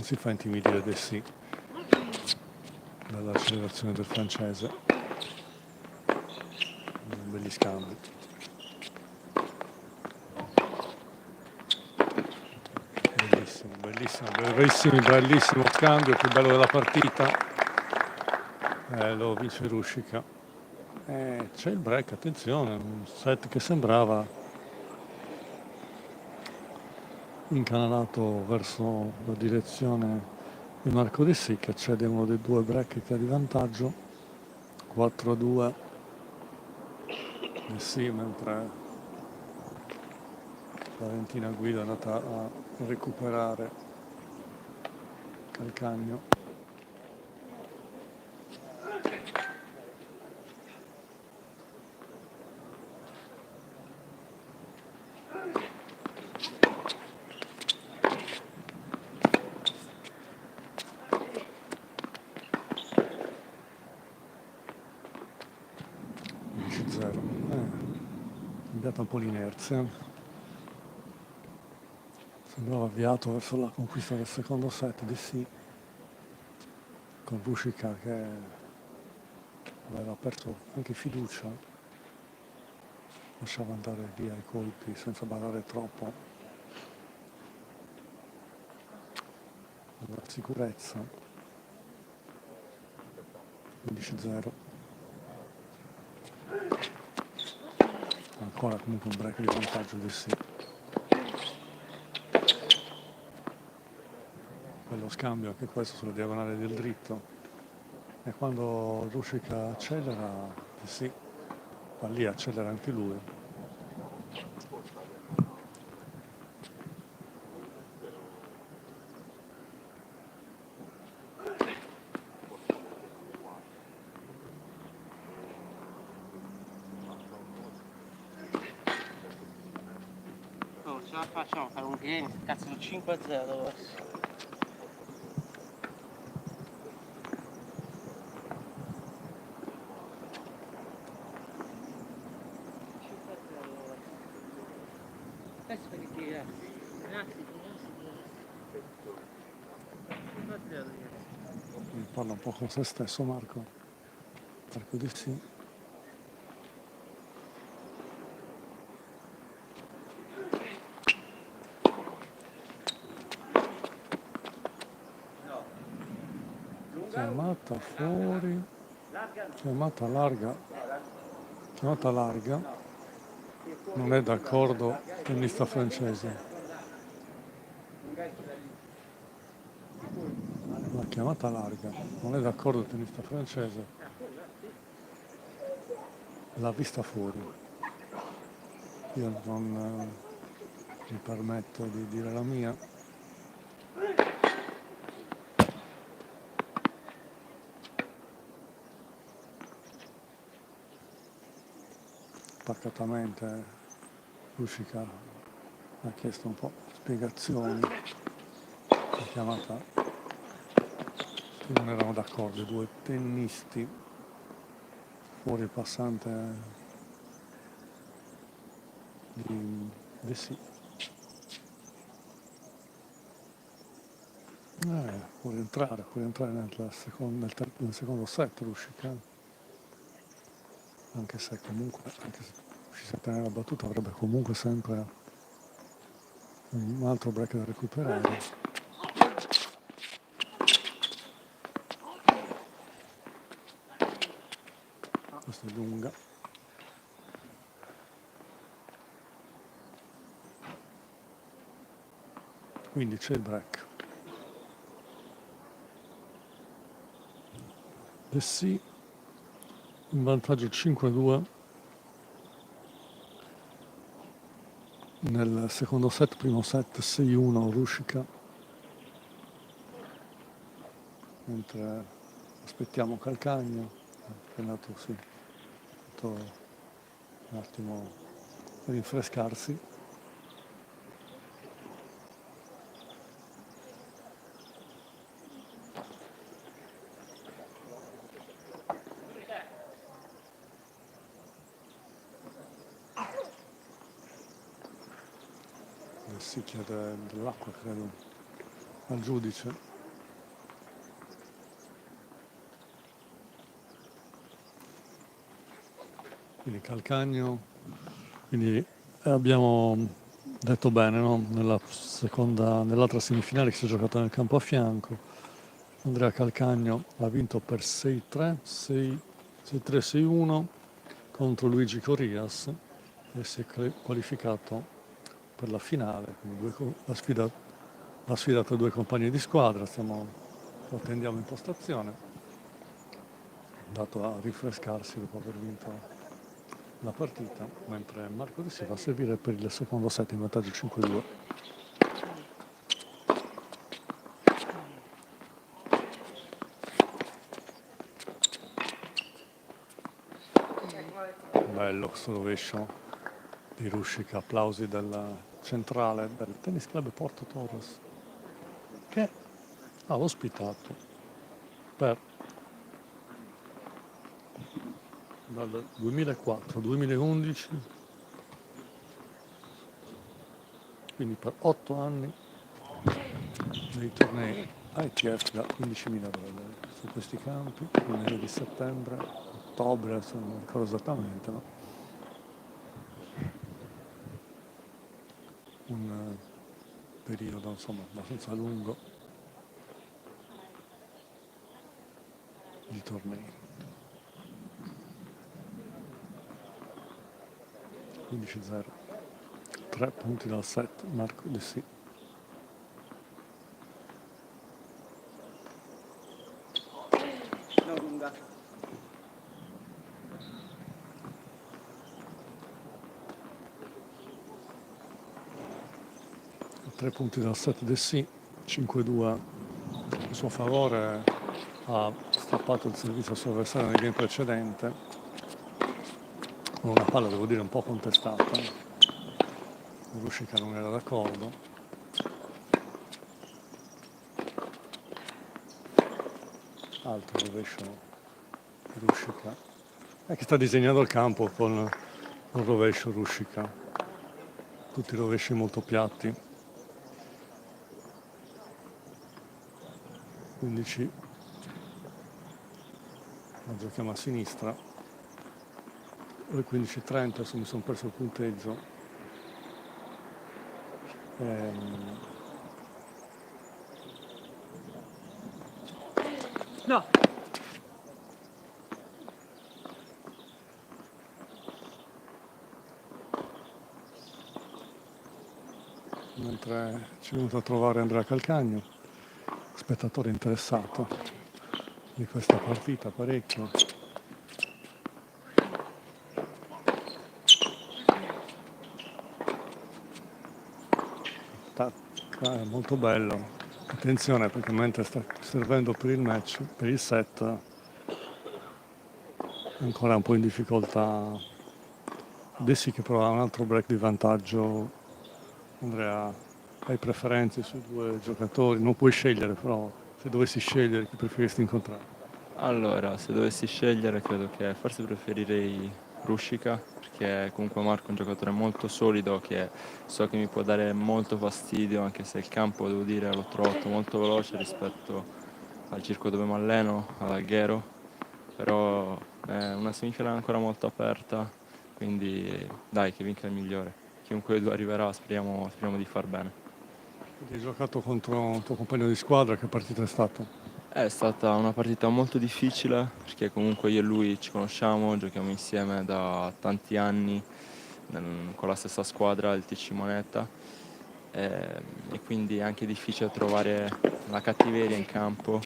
si fa intimidire De Sì dall'accelerazione del francese. Belli scambi. Bellissimo scambio, il più bello della partita. Lo vince Rushika. C'è il break, attenzione, un set che sembrava incanalato verso la direzione di Marco De Sì, che cede uno dei due break che ha di vantaggio. 4-2 De Sì, mentre Valentina Guida è andata a recuperare Calcagno. Cambiata un po' l'inerzia, sembrava avviato verso la conquista del secondo set di sì, con Rushika che aveva perso anche fiducia, lasciava andare via i colpi senza barare troppo, aveva sicurezza. 15-0. Ancora comunque un break di vantaggio di sì. Bello scambio anche questo sulla diagonale del dritto, e quando Rushika accelera sì, ma lì accelera anche lui. Oh, ce la facciamo a fare un game, cazzo di 5-0 adesso. Adesso perché ragazzi, Parla un po' con se stesso Marco di sì. chiamata fuori, chiamata larga, non è d'accordo tennista francese. La chiamata larga, non è d'accordo tennista francese, l'ha vista fuori. Io non mi permetto di dire la mia. Pacatamente Rušica ha chiesto un po' spiegazioni, la chiamata che non erano d'accordo, i due tennisti fuori il passante di Dessì. Può rientrare nel secondo set Rušica, anche se comunque, anche se riuscisse a tenere la battuta, avrebbe comunque sempre un altro break da recuperare. Questa è lunga. Quindi c'è il break. Dessì in vantaggio 5-2 nel secondo set, primo set 6-1 Rušica, mentre aspettiamo Calcagno che è andato un attimo per rinfrescarsi. Si chiede dell'acqua, credo, al giudice. Quindi Calcagno, quindi abbiamo detto bene, no? Nell'altra semifinale che si è giocata nel campo a fianco, Andrea Calcagno ha vinto per 6-3, 6-3, 6-1 contro Luigi Corrias e si è qualificato per la finale, quindi ha sfidato due compagni di squadra, attendiamo impostazione, dato a rinfrescarsi dopo aver vinto la partita, mentre Marco Dessì va a servire per il secondo set in vantaggio 5-2. Bello questo rovescio di Rušica, applausi della centrale del Tennis Club Porto Torres, che ha ospitato dal 2004-2011, quindi per 8 anni, dei tornei ITF da $15.000 su questi campi, nel mese di settembre, ottobre, non ricordo esattamente, ma un periodo insomma abbastanza lungo di tornei. 15-0, 3 punti dal set Marco Dessì. No, lunga. 3 punti dal set Dessì, 5-2 in suo favore, ha strappato il servizio al suo avversario nel game precedente con una palla, devo dire, un po' contestata. Rušica non era d'accordo. Altro rovescio di Rušica, che sta disegnando il campo con un rovescio Rušica, tutti i rovesci molto piatti. 15, la giochiamo a sinistra, ore 15:30, adesso mi sono perso il punteggio. No. mentre ci è venuto a trovare Andrea Calcagno, spettatore interessato di questa partita parecchio. È molto bello. Attenzione perché mentre sta servendo per il match, per il set, è ancora un po' in difficoltà. Dessi che prova un altro break di vantaggio. Andrea, hai preferenze su due giocatori? Non puoi scegliere, però se dovessi scegliere chi preferisci incontrare? Allora, se dovessi scegliere, credo che forse preferirei Ruscica, perché comunque Marco è un giocatore molto solido che so che mi può dare molto fastidio, anche se il campo, devo dire, l'ho trovato molto veloce rispetto al circo dove mi alleno, ad Alghero, però è una semifinale ancora molto aperta, quindi dai, che vinca il migliore. Chiunque dei due arriverà, speriamo di far bene. Hai giocato contro un tuo compagno di squadra, che partita è stata? È stata una partita molto difficile perché comunque io e lui ci conosciamo, giochiamo insieme da tanti anni con la stessa squadra, il TC Moneta, e quindi è anche difficile trovare la cattiveria in campo,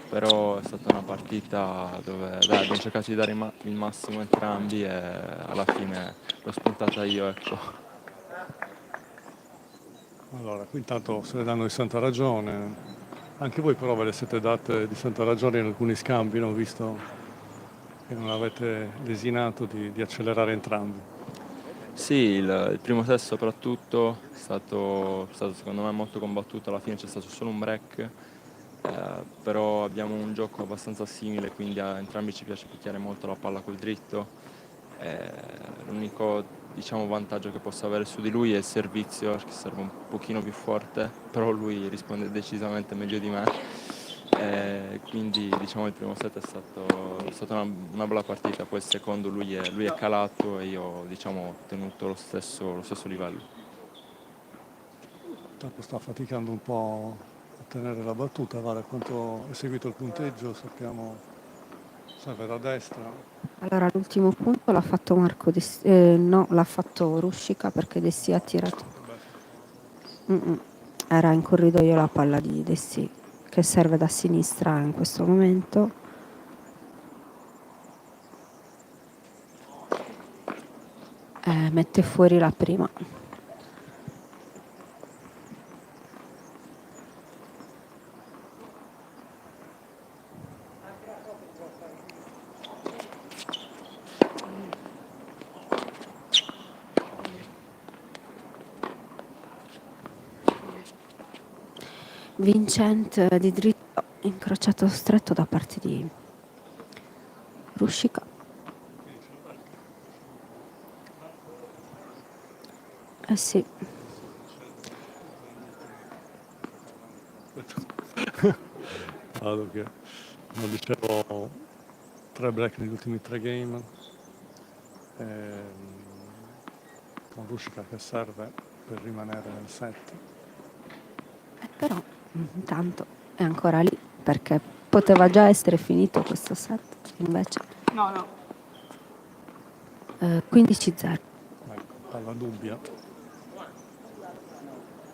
però è stata una partita dove dai, abbiamo cercato di dare il massimo entrambi e alla fine l'ho spuntata io, ecco. Allora, qui intanto se ne danno di santa ragione. Anche voi però ve le siete date di santa ragione in alcuni scambi, no? Visto che non avete desinato di accelerare entrambi. Sì, il primo set soprattutto è stato secondo me molto combattuto, alla fine c'è stato solo un break, però abbiamo un gioco abbastanza simile, quindi a entrambi ci piace picchiare molto la palla col dritto. L'unico, diciamo, vantaggio che posso avere su di lui è il servizio, che serve un pochino più forte, però lui risponde decisamente meglio di me. Quindi diciamo il primo set è stata una bella partita, poi il secondo lui è calato e io diciamo ho tenuto lo stesso livello. Intanto sta faticando un po' a tenere la battuta, guarda quanto è seguito il punteggio, sappiamo, serve da destra. Allora, l'ultimo punto l'ha fatto no, l'ha fatto Ruscica perché Dessi ha tirato. Mm-mm. Era in corridoio la palla di Dessi che serve da sinistra in questo momento. Mette fuori la prima. Vincent di dritto, incrociato stretto da parte di Ruscica. Eh sì, Vado che, come dicevo, 3 break negli ultimi 3 game, con Ruscica che serve per rimanere nel set. però intanto è ancora lì perché poteva già essere finito questo set, invece No, no. 15-0. Ecco, palla dubbia.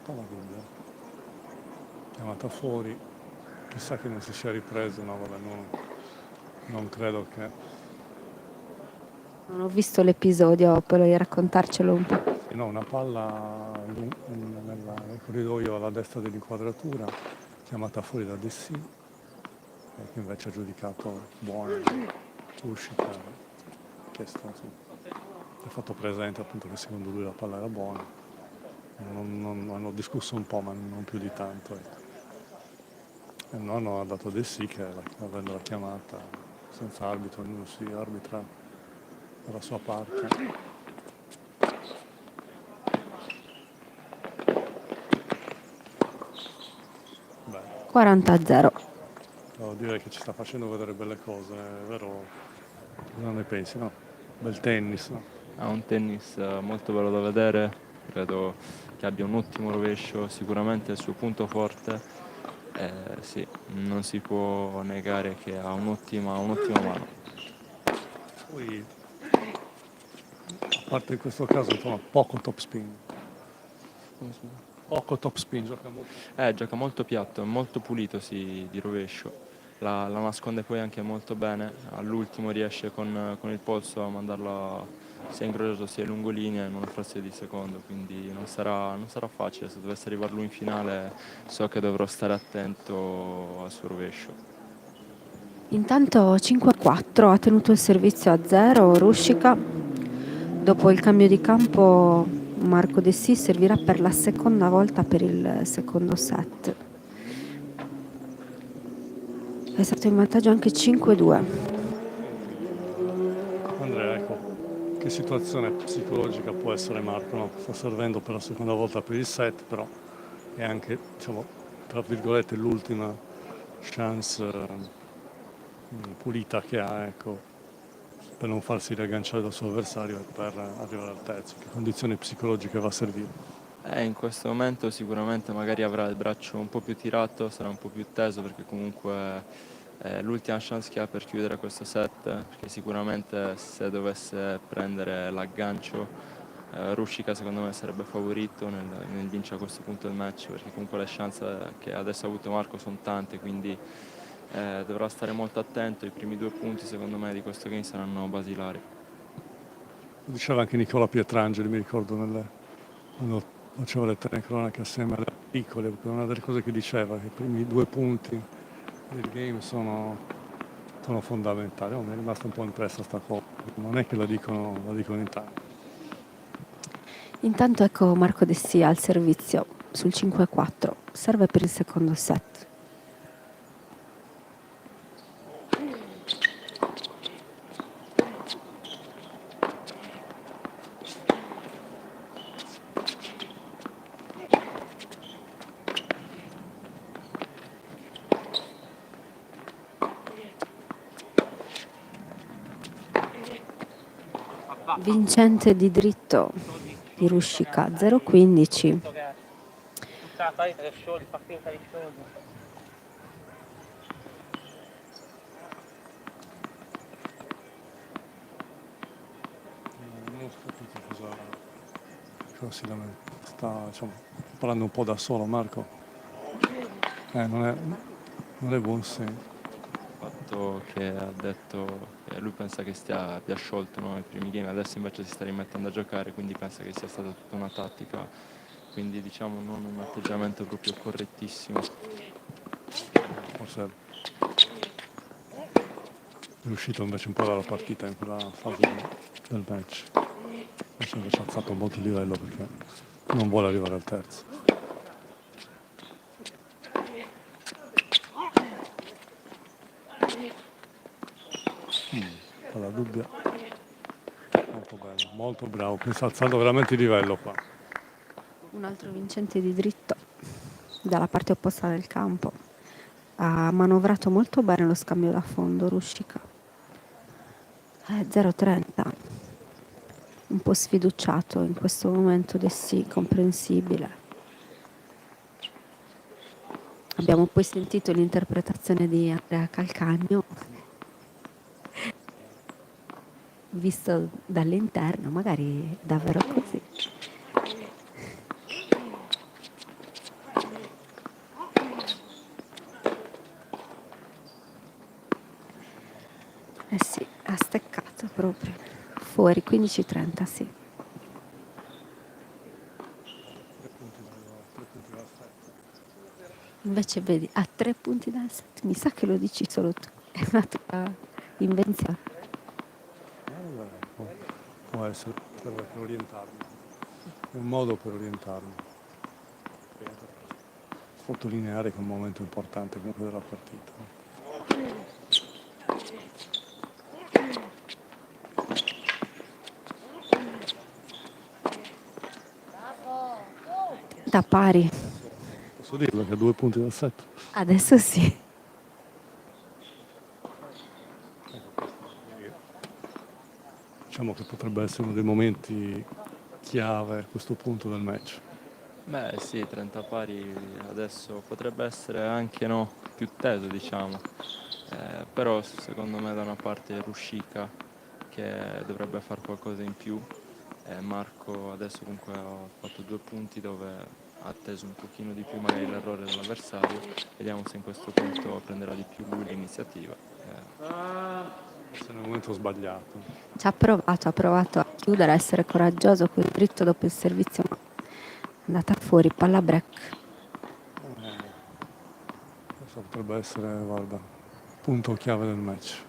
Palla dubbia. Chiamata fuori. Chissà che non si sia ripreso, no, vabbè, non credo che... Non ho visto l'episodio, puoi raccontarcelo un po'. No, una palla nel corridoio alla destra dell'inquadratura, chiamata fuori da Dessì, che invece ha giudicato buona uscita, chiesto, insomma, ha fatto presente appunto che secondo lui la palla era buona. Hanno discusso un po', ma non più di tanto. Ecco. E il nonno ha dato Dessì che avendo la chiamata senza arbitro, ognuno si arbitra dalla sua parte. Beh, 40-0. devo dire che ci sta facendo vedere belle cose, è vero? Cosa ne pensi, no? Bel tennis, no? Ha un tennis molto bello da vedere, credo che abbia un ottimo rovescio, sicuramente il suo punto forte. Sì, non si può negare che ha un'ottima mano. Poi, a parte in questo caso, insomma, poco top spin. Come scusa? Poco top spin, gioca molto. Gioca molto piatto, è molto pulito di rovescio. La nasconde poi anche molto bene. All'ultimo riesce con il polso a mandarla sia incrociato sia lungolinea in una frazione di secondo, quindi non sarà facile. Se dovesse arrivare lui in finale so che dovrò stare attento al suo rovescio. Intanto 5-4 ha tenuto il servizio a 0 Ruscica. Dopo il cambio di campo Marco Dessì servirà per la seconda volta per il secondo set. È stato in vantaggio anche 5-2. Andrea, ecco, che situazione psicologica può essere Marco, no? Sta servendo per la seconda volta per il set, però è anche, diciamo, tra virgolette, l'ultima chance pulita che ha, ecco, per non farsi riagganciare dal suo avversario e per arrivare al terzo. Che condizione psicologica va a servire? In questo momento sicuramente magari avrà il braccio un po' più tirato, sarà un po' più teso perché comunque è l'ultima chance che ha per chiudere questo set, perché sicuramente se dovesse prendere l'aggancio Ruscica secondo me sarebbe favorito nel vincere a questo punto il match, perché comunque le chance che adesso ha avuto Marco sono tante, quindi dovrà stare molto attento. I primi 2 punti secondo me di questo game saranno basilari. Lo diceva anche Nicola Pietrangeli, mi ricordo, quando faceva le telecronache assieme alle piccole, perché una delle cose che diceva che i primi 2 punti del game sono fondamentali. Mi è rimasta un po' impressa sta cosa, non è che la dicono in tanti. Intanto ecco Marco Dessì al servizio sul 5-4. Serve per il secondo set. Vincente di dritto di Ruscica 0-15. Tutta la partita che sciogli, fa finta di sciogliere. Non ho capito cosa si lamenta. Sta, diciamo, parlando un po' da solo Marco. Non è buon segno. Il fatto che ha detto che lui pensa che abbia sciolto, no, i primi game, adesso invece si sta rimettendo a giocare, quindi pensa che sia stata tutta una tattica, quindi diciamo non un atteggiamento proprio correttissimo. Forse è uscito invece un po' dalla partita in quella fase del match. Forse invece ha alzato molto il livello perché non vuole arrivare al terzo. Alla dubbia. Molto bello, molto bravo. Qui sta alzando veramente il livello qua. Un altro vincente di dritto dalla parte opposta del campo. Ha manovrato molto bene lo scambio da fondo Ruscica. 0-30. Un po' sfiduciato in questo momento, Dessì, comprensibile. Abbiamo poi sentito l'interpretazione di Andrea Calcagno, visto dall'interno, magari davvero così. Eh sì, ha steccato proprio. Fuori, 15-30, sì. Invece vedi, a 3 punti dal set, mi sa che lo dici solo tu, è una tua invenzione. Può essere per orientarmi. È un modo per orientarmi. Sottolineare che è un momento importante comunque della partita. Da pari, Posso dirlo che a 2 punti dal set? adesso sì. Diciamo che potrebbe essere uno dei momenti chiave a questo punto del match. Beh sì, 30 pari adesso potrebbe essere anche no, più teso diciamo, però secondo me da una parte Ruscica che dovrebbe fare qualcosa in più, Marco adesso comunque ha fatto 2 punti dove ha atteso un pochino di più magari l'errore dell'avversario. Vediamo se in questo punto prenderà di più lui l'iniziativa. Questo è il momento sbagliato. Ci ha provato a chiudere, a essere coraggioso quel dritto dopo il servizio, ma è andata fuori, palla break. Questo potrebbe essere, guarda, punto chiave del match.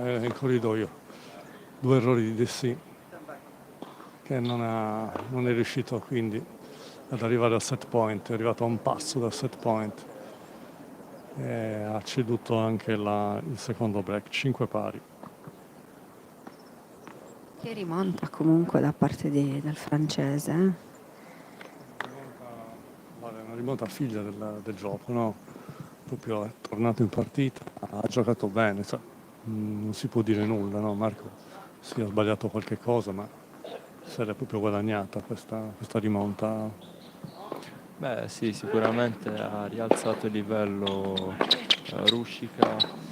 È in corridoio. 2 errori di Dessì che non è riuscito quindi ad arrivare al set point, è arrivato a un passo dal set point e ha ceduto anche il secondo break, 5 pari. Che rimonta comunque da parte del francese. Guarda, è una rimonta figlia del gioco, no? Proprio è tornato in partita, ha giocato bene, cioè, non si può dire nulla, no? Marco si è sbagliato qualche cosa, ma se l'è proprio guadagnata questa rimonta. Beh sì, sicuramente ha rialzato il livello Ruscica.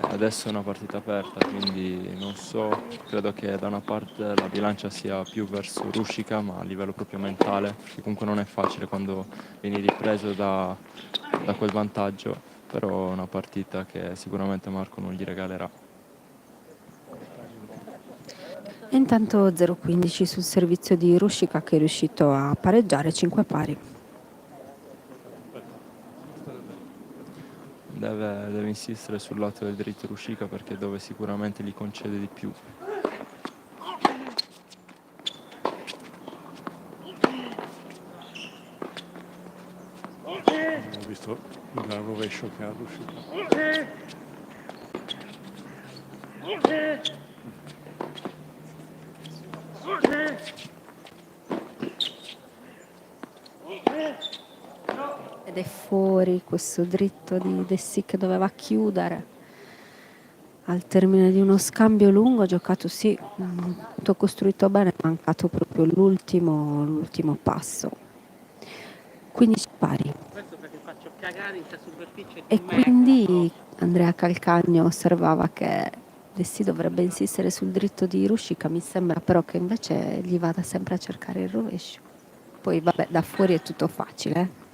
Adesso è una partita aperta, quindi non so, credo che da una parte la bilancia sia più verso Ruscica, ma a livello proprio mentale, perché comunque non è facile quando vieni ripreso da quel vantaggio, però è una partita che sicuramente Marco non gli regalerà. E intanto 0-15 sul servizio di Ruscica, che è riuscito a pareggiare 5 pari. Deve insistere sul lato del dritto Ruscica perché è dove sicuramente gli concede di più. Ho visto il rovescio che ha riuscito. Ed è fuori questo dritto di Dessì che doveva chiudere al termine di uno scambio lungo, giocato sì, tutto costruito bene, è mancato proprio l'ultimo passo. 15 pari. Questo perché faccio cagare in questa superficie di E merda. quindi Andrea Calcagno osservava che Dessì dovrebbe insistere sul dritto di Ruscica, mi sembra però che invece gli vada sempre a cercare il rovescio. Poi vabbè, da fuori è tutto facile.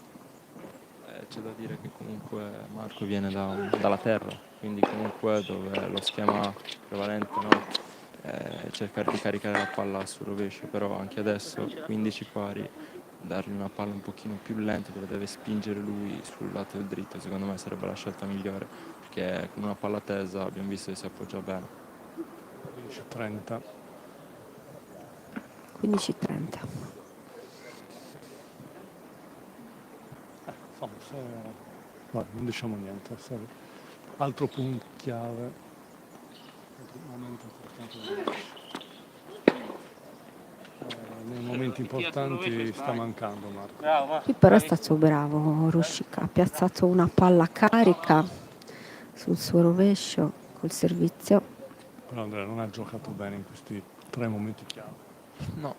C'è da dire che comunque Marco viene dalla terra, quindi comunque dove lo schema prevalente, no, è cercare di caricare la palla sul rovescio, però anche adesso 15 pari, dargli una palla un pochino più lenta dove deve spingere lui sul lato del dritto, secondo me sarebbe la scelta migliore, perché con una palla tesa abbiamo visto che si appoggia bene. 15-30. 15-30. Insomma, guarda, non diciamo niente. Altro punto chiave, altro momento importante del match. Nei momenti importanti sta mancando Marco. Bravo, va. Qui però è stato bravo Ruscica, ha piazzato una palla carica sul suo rovescio col servizio. Però Andrea non ha giocato bene in questi 3 momenti chiave. No,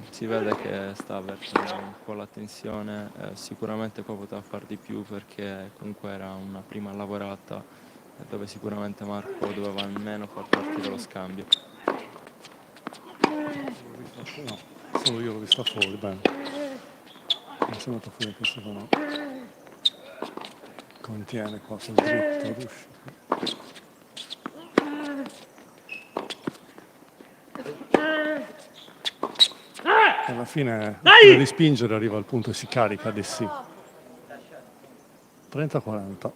si vede che sta avvertendo un po' la tensione, sicuramente qua poteva far di più perché comunque era una prima lavorata dove sicuramente Marco doveva almeno far partire lo scambio. No, solo io l'ho vista fuori, bene. Mi è sembrato fuori che secondo contiene qua sul dritto, riuscito. Alla fine, prima di spingere, arriva al punto e si carica di sì. 30-40.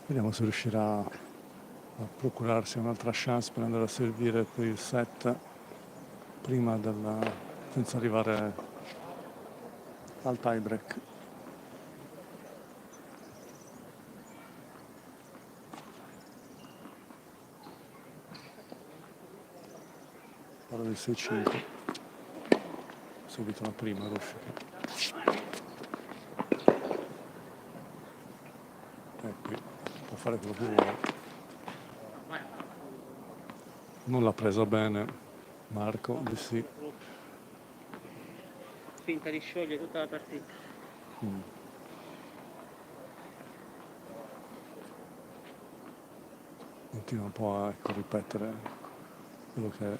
Vediamo se riuscirà a procurarsi un'altra chance per andare a servire per il set prima senza arrivare al tie break. Ora del 6-5. Subito la prima Ruscica. E qui può fare quello che vuole. Non l'ha presa bene Marco, di sì. Finta di sciogliere tutta la partita. Continua un po' a ripetere quello che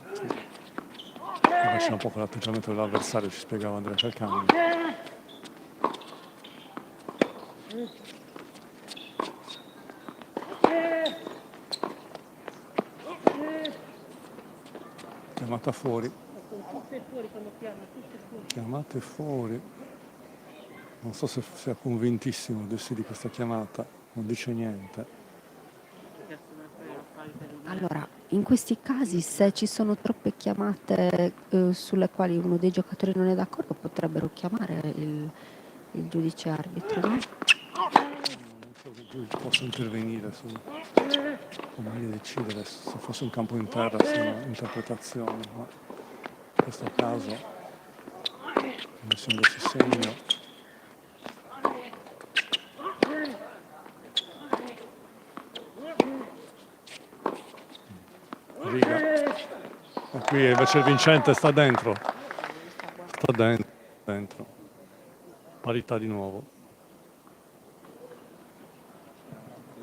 lascia un po' con l'atteggiamento dell'avversario, ci spiegava Andrea Calcagni. Chiamata fuori. Tutte fuori quando piano, tutte fuori. Chiamate fuori. Non so se sia convintissimo di questa chiamata, non dice niente. Allora, in questi casi, se ci sono troppe chiamate sulle quali uno dei giocatori non è d'accordo, potrebbero chiamare il giudice arbitro, no? Non so che lui possa intervenire su come meglio decidere se fosse un campo in terra, se una interpretazione, ma in questo caso, essendosi segno, riga. E qui invece il vincente sta dentro. Sta dentro. Parità di nuovo.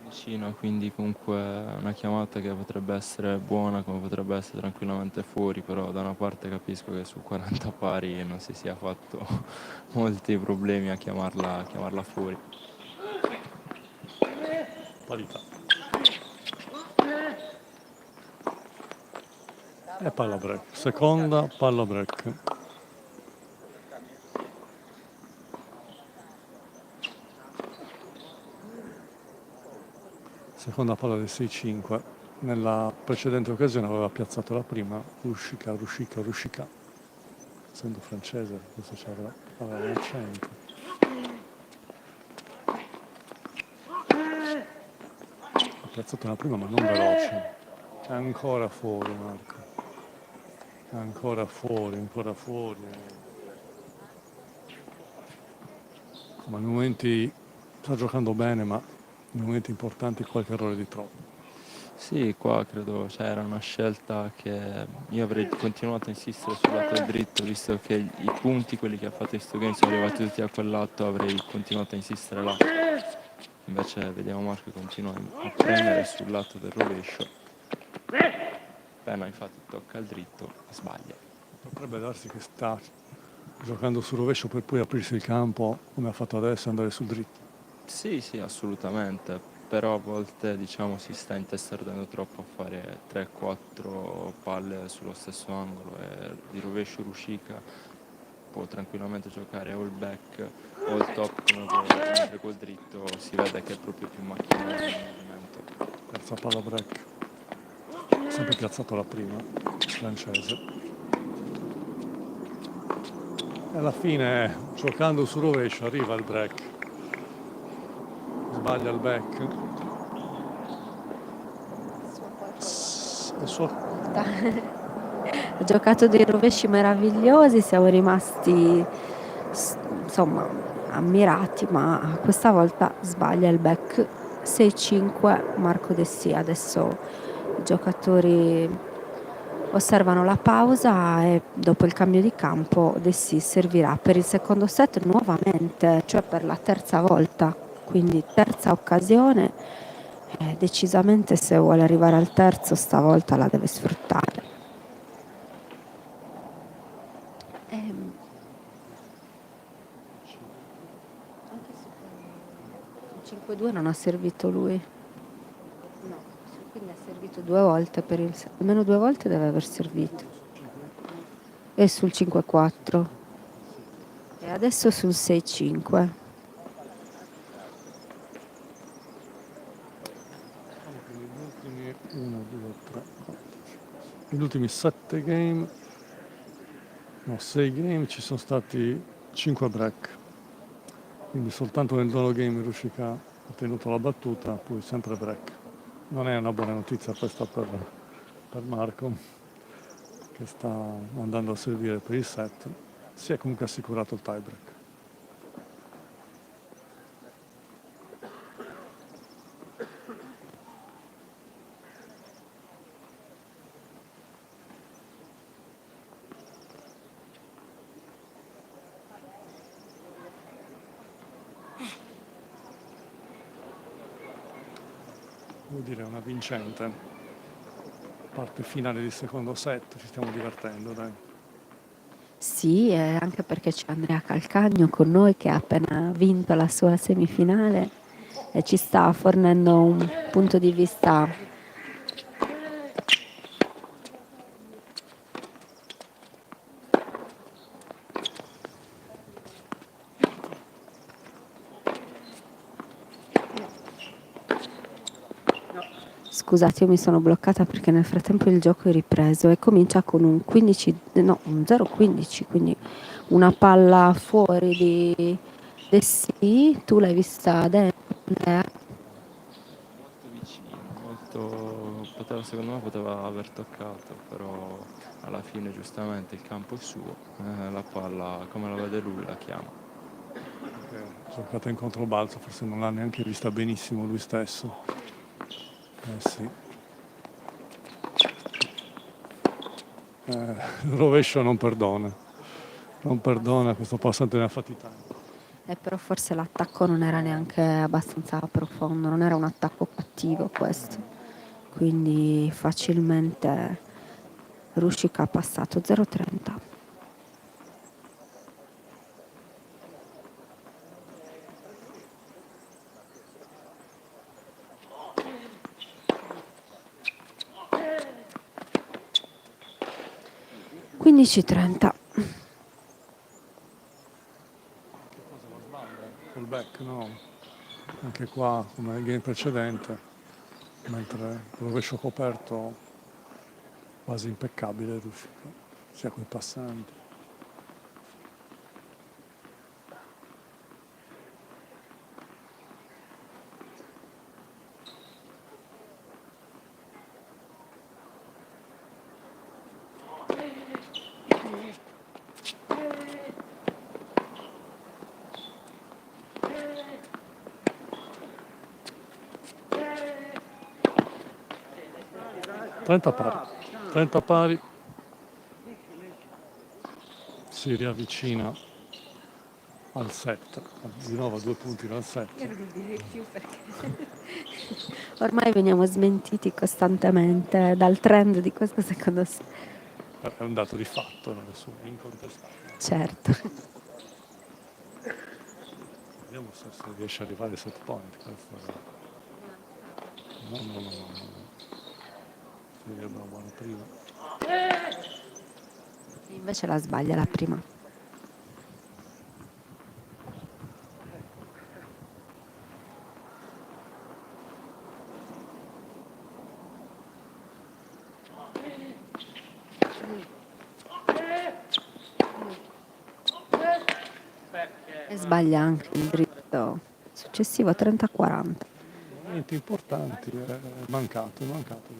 Vicino, quindi comunque una chiamata che potrebbe essere buona come potrebbe essere tranquillamente fuori, però da una parte capisco che su 40 pari non si sia fatto molti problemi a chiamarla fuori. Parità. E palla break. Seconda palla break. Seconda palla del 6-5. Nella precedente occasione aveva piazzato la prima, Ruscica. Essendo francese, questo aveva un accento. Ha piazzato una prima ma non veloce. È ancora fuori Marco. È ancora fuori. Ma nei momenti sta giocando bene, ma nei momenti importanti qualche errore di troppo. Sì, qua credo era una scelta che io avrei continuato a insistere sul lato dritto, visto che i punti, quelli che ha fatto in sto game, sono arrivati tutti a quel lato, avrei continuato a insistere là. Invece vediamo Marco che continua a premere sul lato del rovescio. Appena infatti tocca il dritto e sbaglia. Potrebbe darsi che sta giocando sul rovescio per poi aprirsi il campo, come ha fatto adesso, e andare sul dritto. Sì, assolutamente, però a volte diciamo si sta intestardendo troppo a fare 3-4 palle sullo stesso angolo e di rovescio Ruscica può tranquillamente giocare o il back o il top come vuole, mentre col dritto si vede che è proprio più macchinoso nel movimento. Terza palla break. Sempre piazzato la prima, francese. E alla fine, giocando sul rovescio, arriva il break. Sbaglia il back. Ha giocato dei rovesci meravigliosi, siamo rimasti insomma ammirati, ma questa volta sbaglia il back. 6-5 Marco Dessì. Adesso i giocatori osservano la pausa e dopo il cambio di campo Dessì servirà per il secondo set nuovamente, cioè per la terza volta, quindi terza occasione. Decisamente se vuole arrivare al terzo stavolta la deve sfruttare. 5-2 non ha servito lui. No, quindi ha servito 2 volte per il almeno 2 volte deve aver servito. E sul 5-4. E adesso sul 6-5. Negli ultimi 7 game, no 6 game, ci sono stati 5 break. Quindi soltanto nel nono game Ruscica ha tenuto la battuta, poi sempre break. Non è una buona notizia questa per Marco, che sta andando a servire per il set. Si è comunque assicurato il tie break. devo dire, una vincente. Parte finale del secondo set, ci stiamo divertendo, dai. Sì, e anche perché c'è Andrea Calcagno con noi che ha appena vinto la sua semifinale e ci sta fornendo un punto di vista. Scusate, io mi sono bloccata perché nel frattempo il gioco è ripreso e comincia con un 15, no, un 0-15, quindi una palla fuori di Dessì. Tu l'hai vista dentro, Andrea? Molto vicino, secondo me poteva aver toccato, però alla fine giustamente il campo è suo, la palla come la vede lui la chiama. Giocata in controbalzo, forse non l'ha neanche vista benissimo lui stesso. Sì. Il rovescio non perdona. Non perdona, questo passante ne ha fatti tanti. Però forse l'attacco non era neanche abbastanza profondo, non era un attacco cattivo questo, quindi facilmente Ruscica ha passato 0-30. Quindici 30. Col back, no? Anche qua, come nel game precedente, mentre il rovescio coperto quasi impeccabile, sia coi passanti. Pari. 30 pari. Si riavvicina al set, di nuovo a 2 punti dal set. Io non direi più perché ormai veniamo smentiti costantemente dal trend di questo secondo set. È un dato di fatto, non è solo incontestabile. Certo. Vediamo se riesce ad arrivare ai set point. Questo no. Sì, abbiamo buona prima. Invece la sbaglia la prima. E sbaglia anche il dritto successivo 30-40. Momenti importanti, è mancato.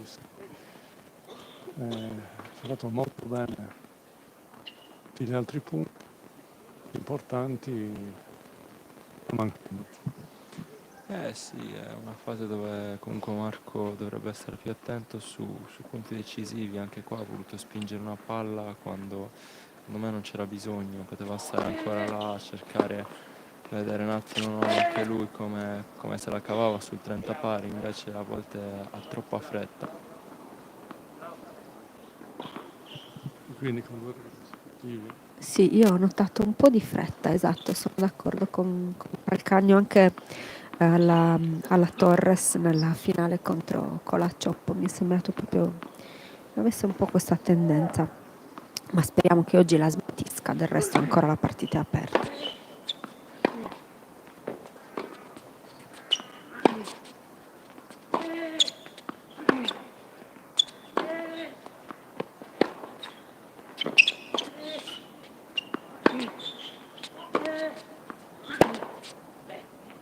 Ha giocato molto bene tutti gli altri punti importanti mancano. Sì, è una fase dove comunque Marco dovrebbe essere più attento sui punti decisivi. Anche qua ha voluto spingere una palla quando secondo me non c'era bisogno, poteva stare ancora là a cercare, vedere un attimo anche lui come se la cavava sul 30 pari, invece a volte ha troppa fretta. Quindi con 2 consecutivi. Sì, io ho notato un po' di fretta, esatto, sono d'accordo con Calcagno anche alla Torres nella finale contro Colaccioppo, mi è sembrato proprio che avesse un po' questa tendenza, ma speriamo che oggi la smettisca, del resto ancora la partita è aperta.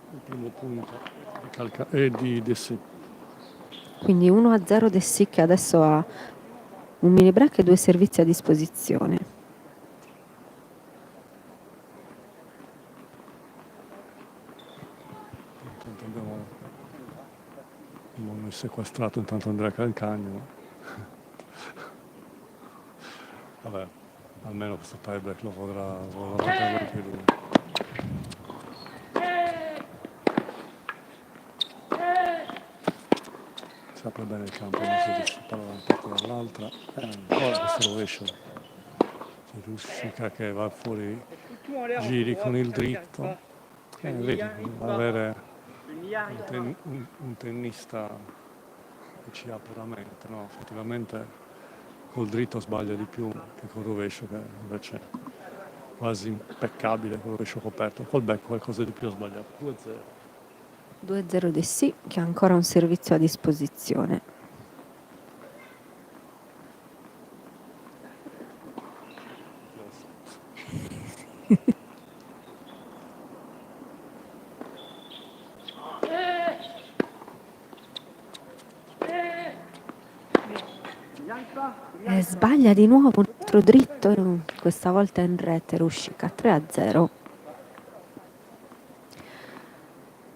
Il primo punto di Dessì. Quindi 1-0 Dessì che adesso ha un mini break e 2 servizi a disposizione. Intanto abbiamo sequestrato intanto Andrea Calcagno. Vabbè, almeno questo tiebreak lo vorrà mantenere anche lui. si apre bene il campo, non si riesce a palla da una parte dall'altra. Ancora questo rovescio. C'è Ruscika che va fuori giri con il dritto. Vedi, avere un tennista che ci ha veramente, no? Effettivamente col dritto sbaglia di più che col rovescio, che invece è quasi impeccabile col rovescio coperto. Col back qualcosa di più ha sbagliato. 2-0. 2-0 De Sì, che ha ancora un servizio a disposizione. E sbaglia di nuovo un altro dritto, questa volta in rete Ruscika, 3-0.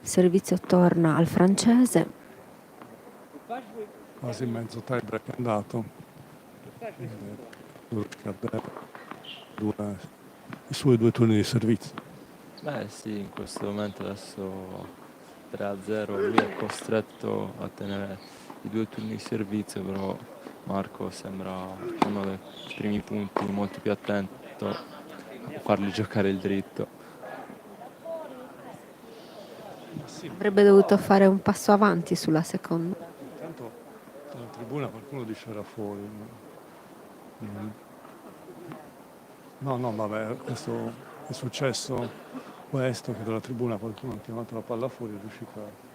Servizio torna al francese. Quasi mezzo tie break è andato. Ruscika i suoi 2 turni di servizio. Beh sì, in questo momento adesso 3-0, lui è costretto a tenere i 2 turni di servizio, però Marco sembra uno dei primi punti molto più attento a fargli giocare il dritto. Avrebbe dovuto fare un passo avanti sulla seconda. Intanto dalla tribuna qualcuno dice era fuori. No, vabbè, questo è successo questo, che dalla tribuna qualcuno ha chiamato la palla fuori e Ruscika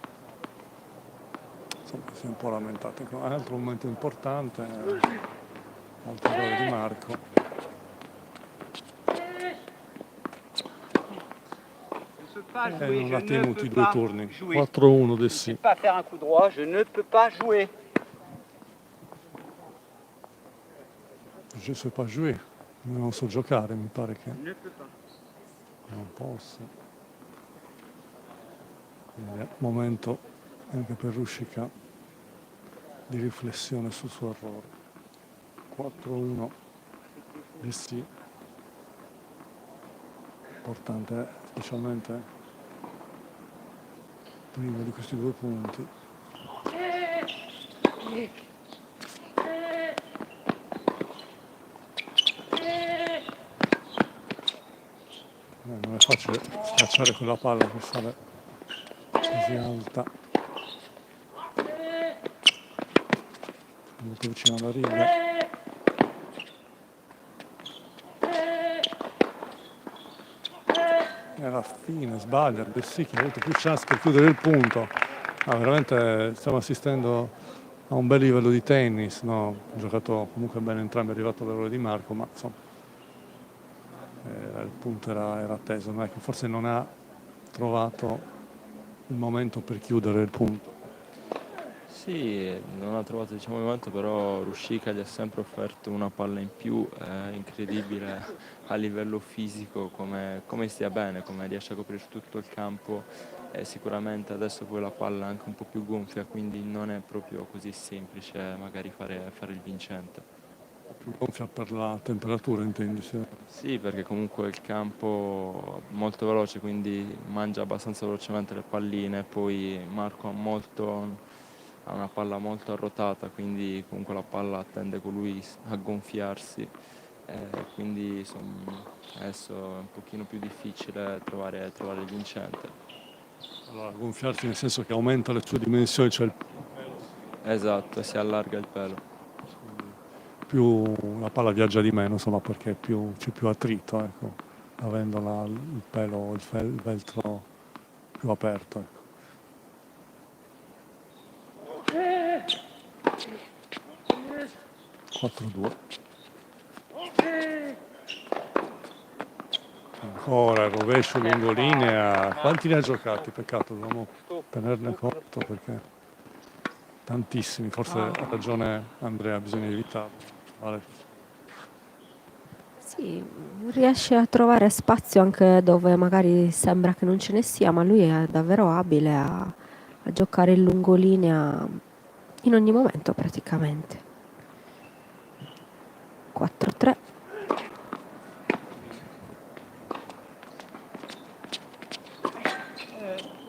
insomma si è un po' lamentato. Ecco, un altro momento importante, altro gol di Marco. Non ha tenuto i 2 turni. 4-1 De Sì. Je ne peux pas faire un coup droit, je ne peux pas jouer. Je sais pas jouer, non so giocare, mi pare che Je ne peux pas. non posso. Quindi, momento anche per Ruscika di riflessione sul suo errore. 4-1 De Sì. Importante, specialmente prima di questi 2 punti. Non è facile schiacciare quella palla per fare così alta. Molto vicino alla riga. E alla fine sbaglia De Sì, che ha avuto più chance per chiudere il punto. Veramente stiamo assistendo a un bel livello di tennis, no? Ha giocato comunque bene entrambi, è arrivato l'errore di Marco, ma insomma il punto era atteso, no? Ecco, forse non ha trovato il momento per chiudere il punto. Sì, non ha trovato il momento, però Ruscika gli ha sempre offerto una palla in più, è incredibile a livello fisico come stia bene, come riesce a coprire tutto il campo, e sicuramente adesso poi la palla è anche un po' più gonfia, quindi non è proprio così semplice magari fare il vincente. Più gonfia per la temperatura, intendi? Sì, perché comunque il campo è molto veloce, quindi mangia abbastanza velocemente le palline, poi Marco ha una palla molto arrotata, quindi comunque la palla tende con lui a gonfiarsi, quindi insomma, adesso è un pochino più difficile trovare il vincente. Allora, gonfiarsi nel senso che aumenta le sue dimensioni, cioè Esatto, si allarga il pelo. più la palla viaggia di meno, insomma, perché c'è più attrito, ecco, avendo il pelo, il veltro più aperto. Ecco. 4-2. Ancora il rovescio lungolinea. Quanti ne ha giocati? Peccato, dobbiamo tenerne conto perché tantissimi. Forse ha ragione Andrea, bisogna evitarlo. Vale. Sì, riesce a trovare spazio anche dove magari sembra che non ce ne sia, ma lui è davvero abile a giocare in lungolinea in ogni momento praticamente. 4-3.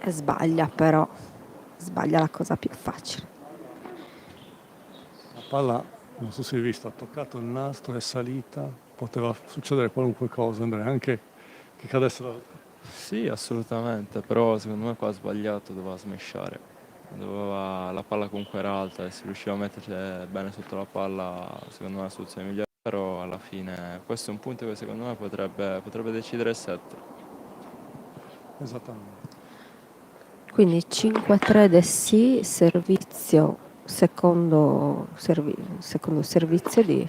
E sbaglia però, sbaglia la cosa più facile. palla, non so se hai visto, ha toccato il nastro, è salita, poteva succedere qualunque cosa, Andrea, anche che cadesse Sì, assolutamente, però secondo me qua ha sbagliato, doveva smashare. La palla comunque era alta e se riusciva a mettere bene sotto la palla, secondo me è la soluzione migliore, però alla fine questo è un punto che secondo me potrebbe decidere il set. esattamente. Quindi 5-3 Dessì, secondo servizio di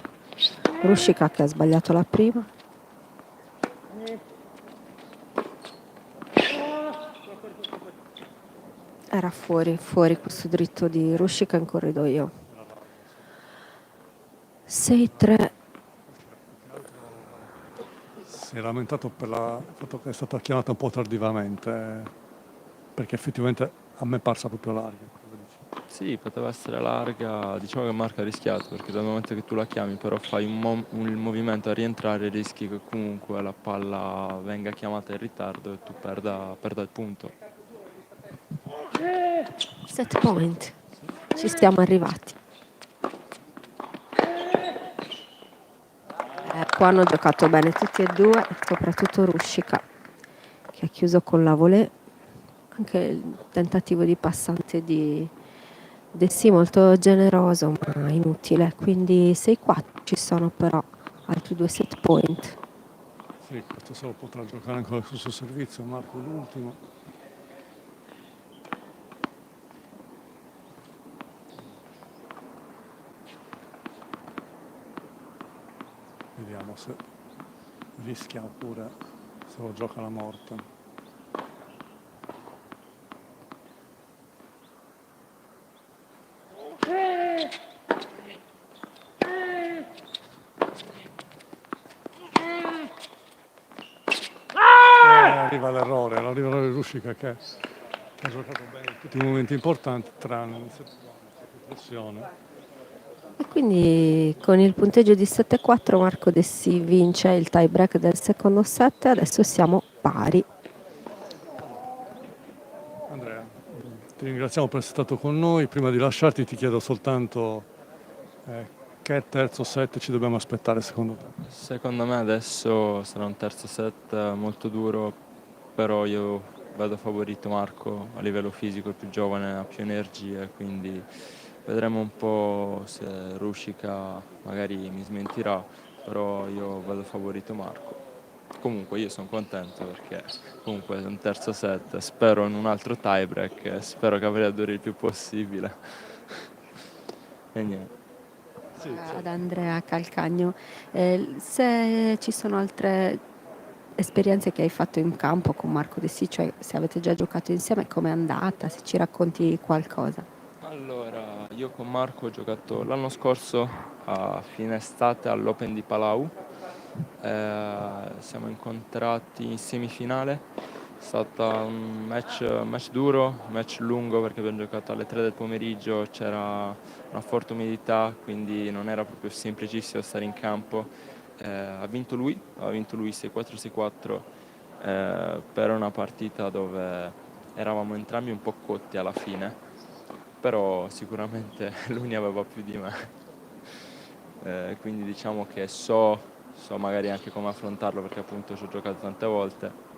Ruscika che ha sbagliato la prima. Era fuori questo dritto di Ruscika in corridoio. 6-3. Si è lamentato per il fatto che è stata chiamata un po' tardivamente, perché effettivamente a me è parsa proprio larga. Cosa dici? Sì, poteva essere larga, diciamo che Marco ha rischiato perché dal momento che tu la chiami però fai il movimento a rientrare rischi che comunque la palla venga chiamata in ritardo e tu perda il punto. Set point. Ci stiamo arrivati. Qua hanno giocato bene tutti e due, soprattutto Ruscika che ha chiuso con la volée. Anche il tentativo di passante di Dessì molto generoso ma inutile. Quindi 6-4 ci sono però altri due set point. Sì, questo solo potrà giocare ancora sul suo servizio, Marco l'ultimo. Vediamo se rischia oppure se lo gioca la morte. Arriva l'errore di Ruscika che ha giocato bene in tutti i momenti importanti, tranne in pressione. E quindi con il punteggio di 7-4 Marco Dessì vince il tie break del secondo set. Adesso siamo pari. Andrea, ti ringraziamo per essere stato con noi. Prima di lasciarti ti chiedo soltanto che terzo set ci dobbiamo aspettare secondo te? Secondo me adesso sarà un terzo set molto duro, però io vedo favorito Marco a livello fisico, il più giovane, ha più energie, quindi vedremo un po' se Ruscika magari mi smentirà, però io vedo favorito Marco. Comunque io sono contento perché comunque è un terzo set, spero in un altro tiebreak, spero che Gabriele duri il più possibile. E niente. Ad Andrea Calcagno. Se ci sono altre esperienze che hai fatto in campo con Marco Dessì, cioè se avete già giocato insieme, com'è andata? Se ci racconti qualcosa. Allora, io con Marco ho giocato l'anno scorso a fine estate all'Open di Palau. Siamo incontrati in semifinale. È stato un match duro, un match lungo perché abbiamo giocato alle 3 del pomeriggio, c'era una forte umidità, quindi non era proprio semplicissimo stare in campo. Ha vinto lui 6-4, 6-4 per una partita dove eravamo entrambi un po' cotti alla fine, però sicuramente lui ne aveva più di me. Quindi diciamo che so magari anche come affrontarlo perché appunto ci ho giocato tante volte,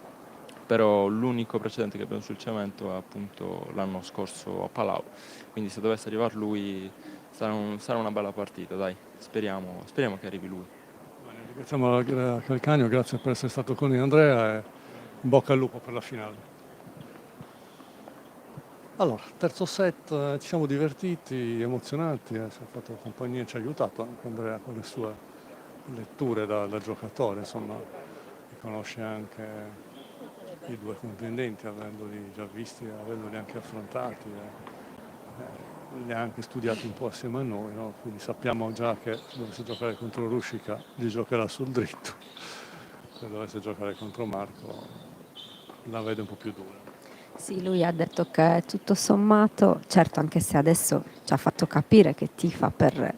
però l'unico precedente che abbiamo sul cemento è appunto l'anno scorso a Palau, quindi se dovesse arrivare lui sarà una bella partita, dai, speriamo che arrivi lui. Ringraziamo a Calcagno, grazie per essere stato con noi Andrea e in bocca al lupo per la finale. Allora, terzo set, ci siamo divertiti, emozionati, ci ha fatto compagnia, ci ha aiutato anche Andrea con le sue letture da giocatore, insomma, e conosce anche i due contendenti, avendoli già visti, avendoli anche affrontati, li ha anche studiati un po' assieme a noi, no? Quindi sappiamo già che se dovesse giocare contro Ruscika li giocherà sul dritto, se dovesse giocare contro Marco la vede un po' più dura. Sì, lui ha detto che tutto sommato, certo anche se adesso ci ha fatto capire che tifa per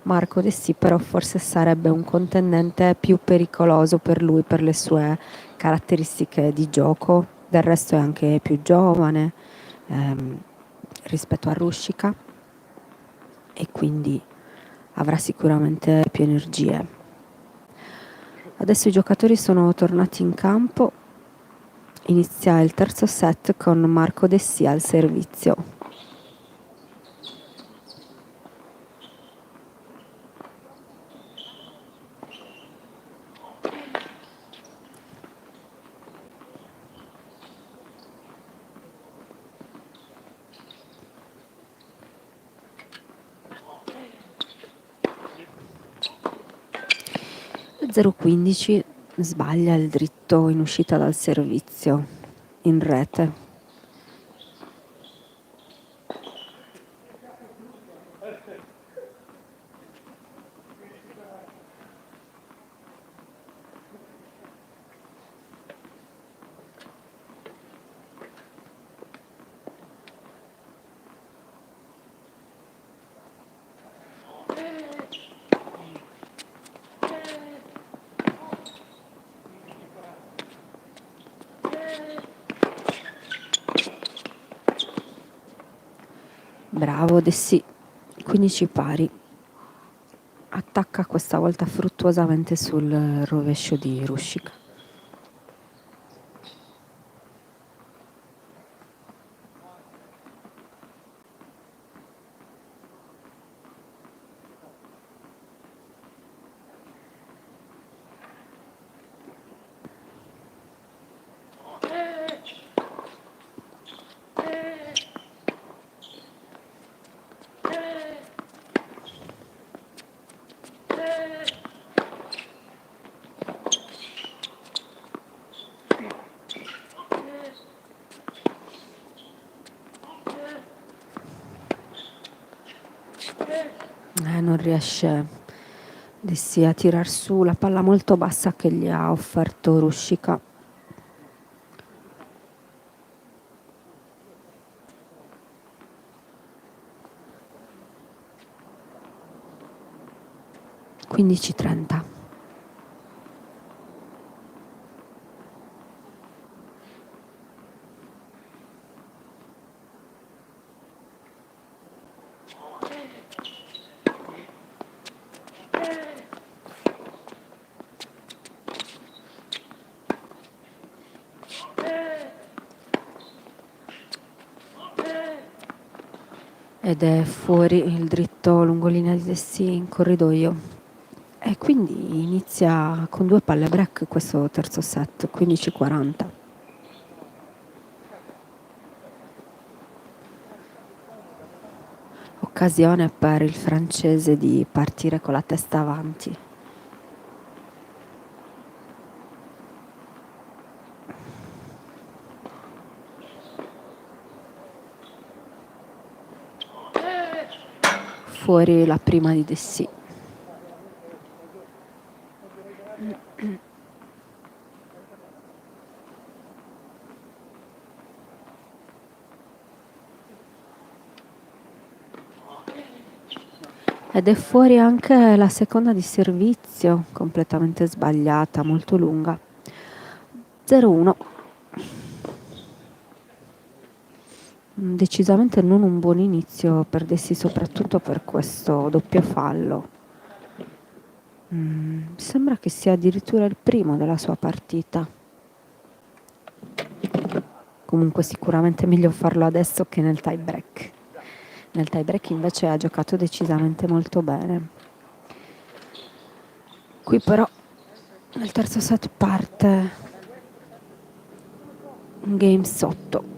Marco Dessì, però forse sarebbe un contendente più pericoloso per lui per le sue caratteristiche di gioco. Del resto è anche più giovane rispetto a Ruscika e quindi avrà sicuramente più energie. Adesso i giocatori sono tornati in campo. Inizia il terzo set con Marco Dessì al servizio. Il 0-15 sbaglia il dritto in uscita dal servizio, in rete. Bravo Dessì, 15 pari. Attacca questa volta fruttuosamente sul rovescio di Rušić. Non riesce Dessì a tirar su la palla molto bassa che gli ha offerto Rušić. Quindici 30. Ed è fuori il dritto lungolinea di Dessì in corridoio. E quindi inizia con 2 palle break questo terzo set, 15-40. Occasione per il francese di partire con la testa avanti. Fuori la prima di Dessì. Ed è fuori anche la seconda di servizio, completamente sbagliata, molto lunga. 0-1. Decisamente non un buon inizio per Dessì, soprattutto per questo doppio fallo. Sembra che sia addirittura il primo della sua partita. Comunque sicuramente è meglio farlo adesso che nel tie break. Nel tie break invece ha giocato decisamente molto bene. Qui però nel terzo set parte un game sotto.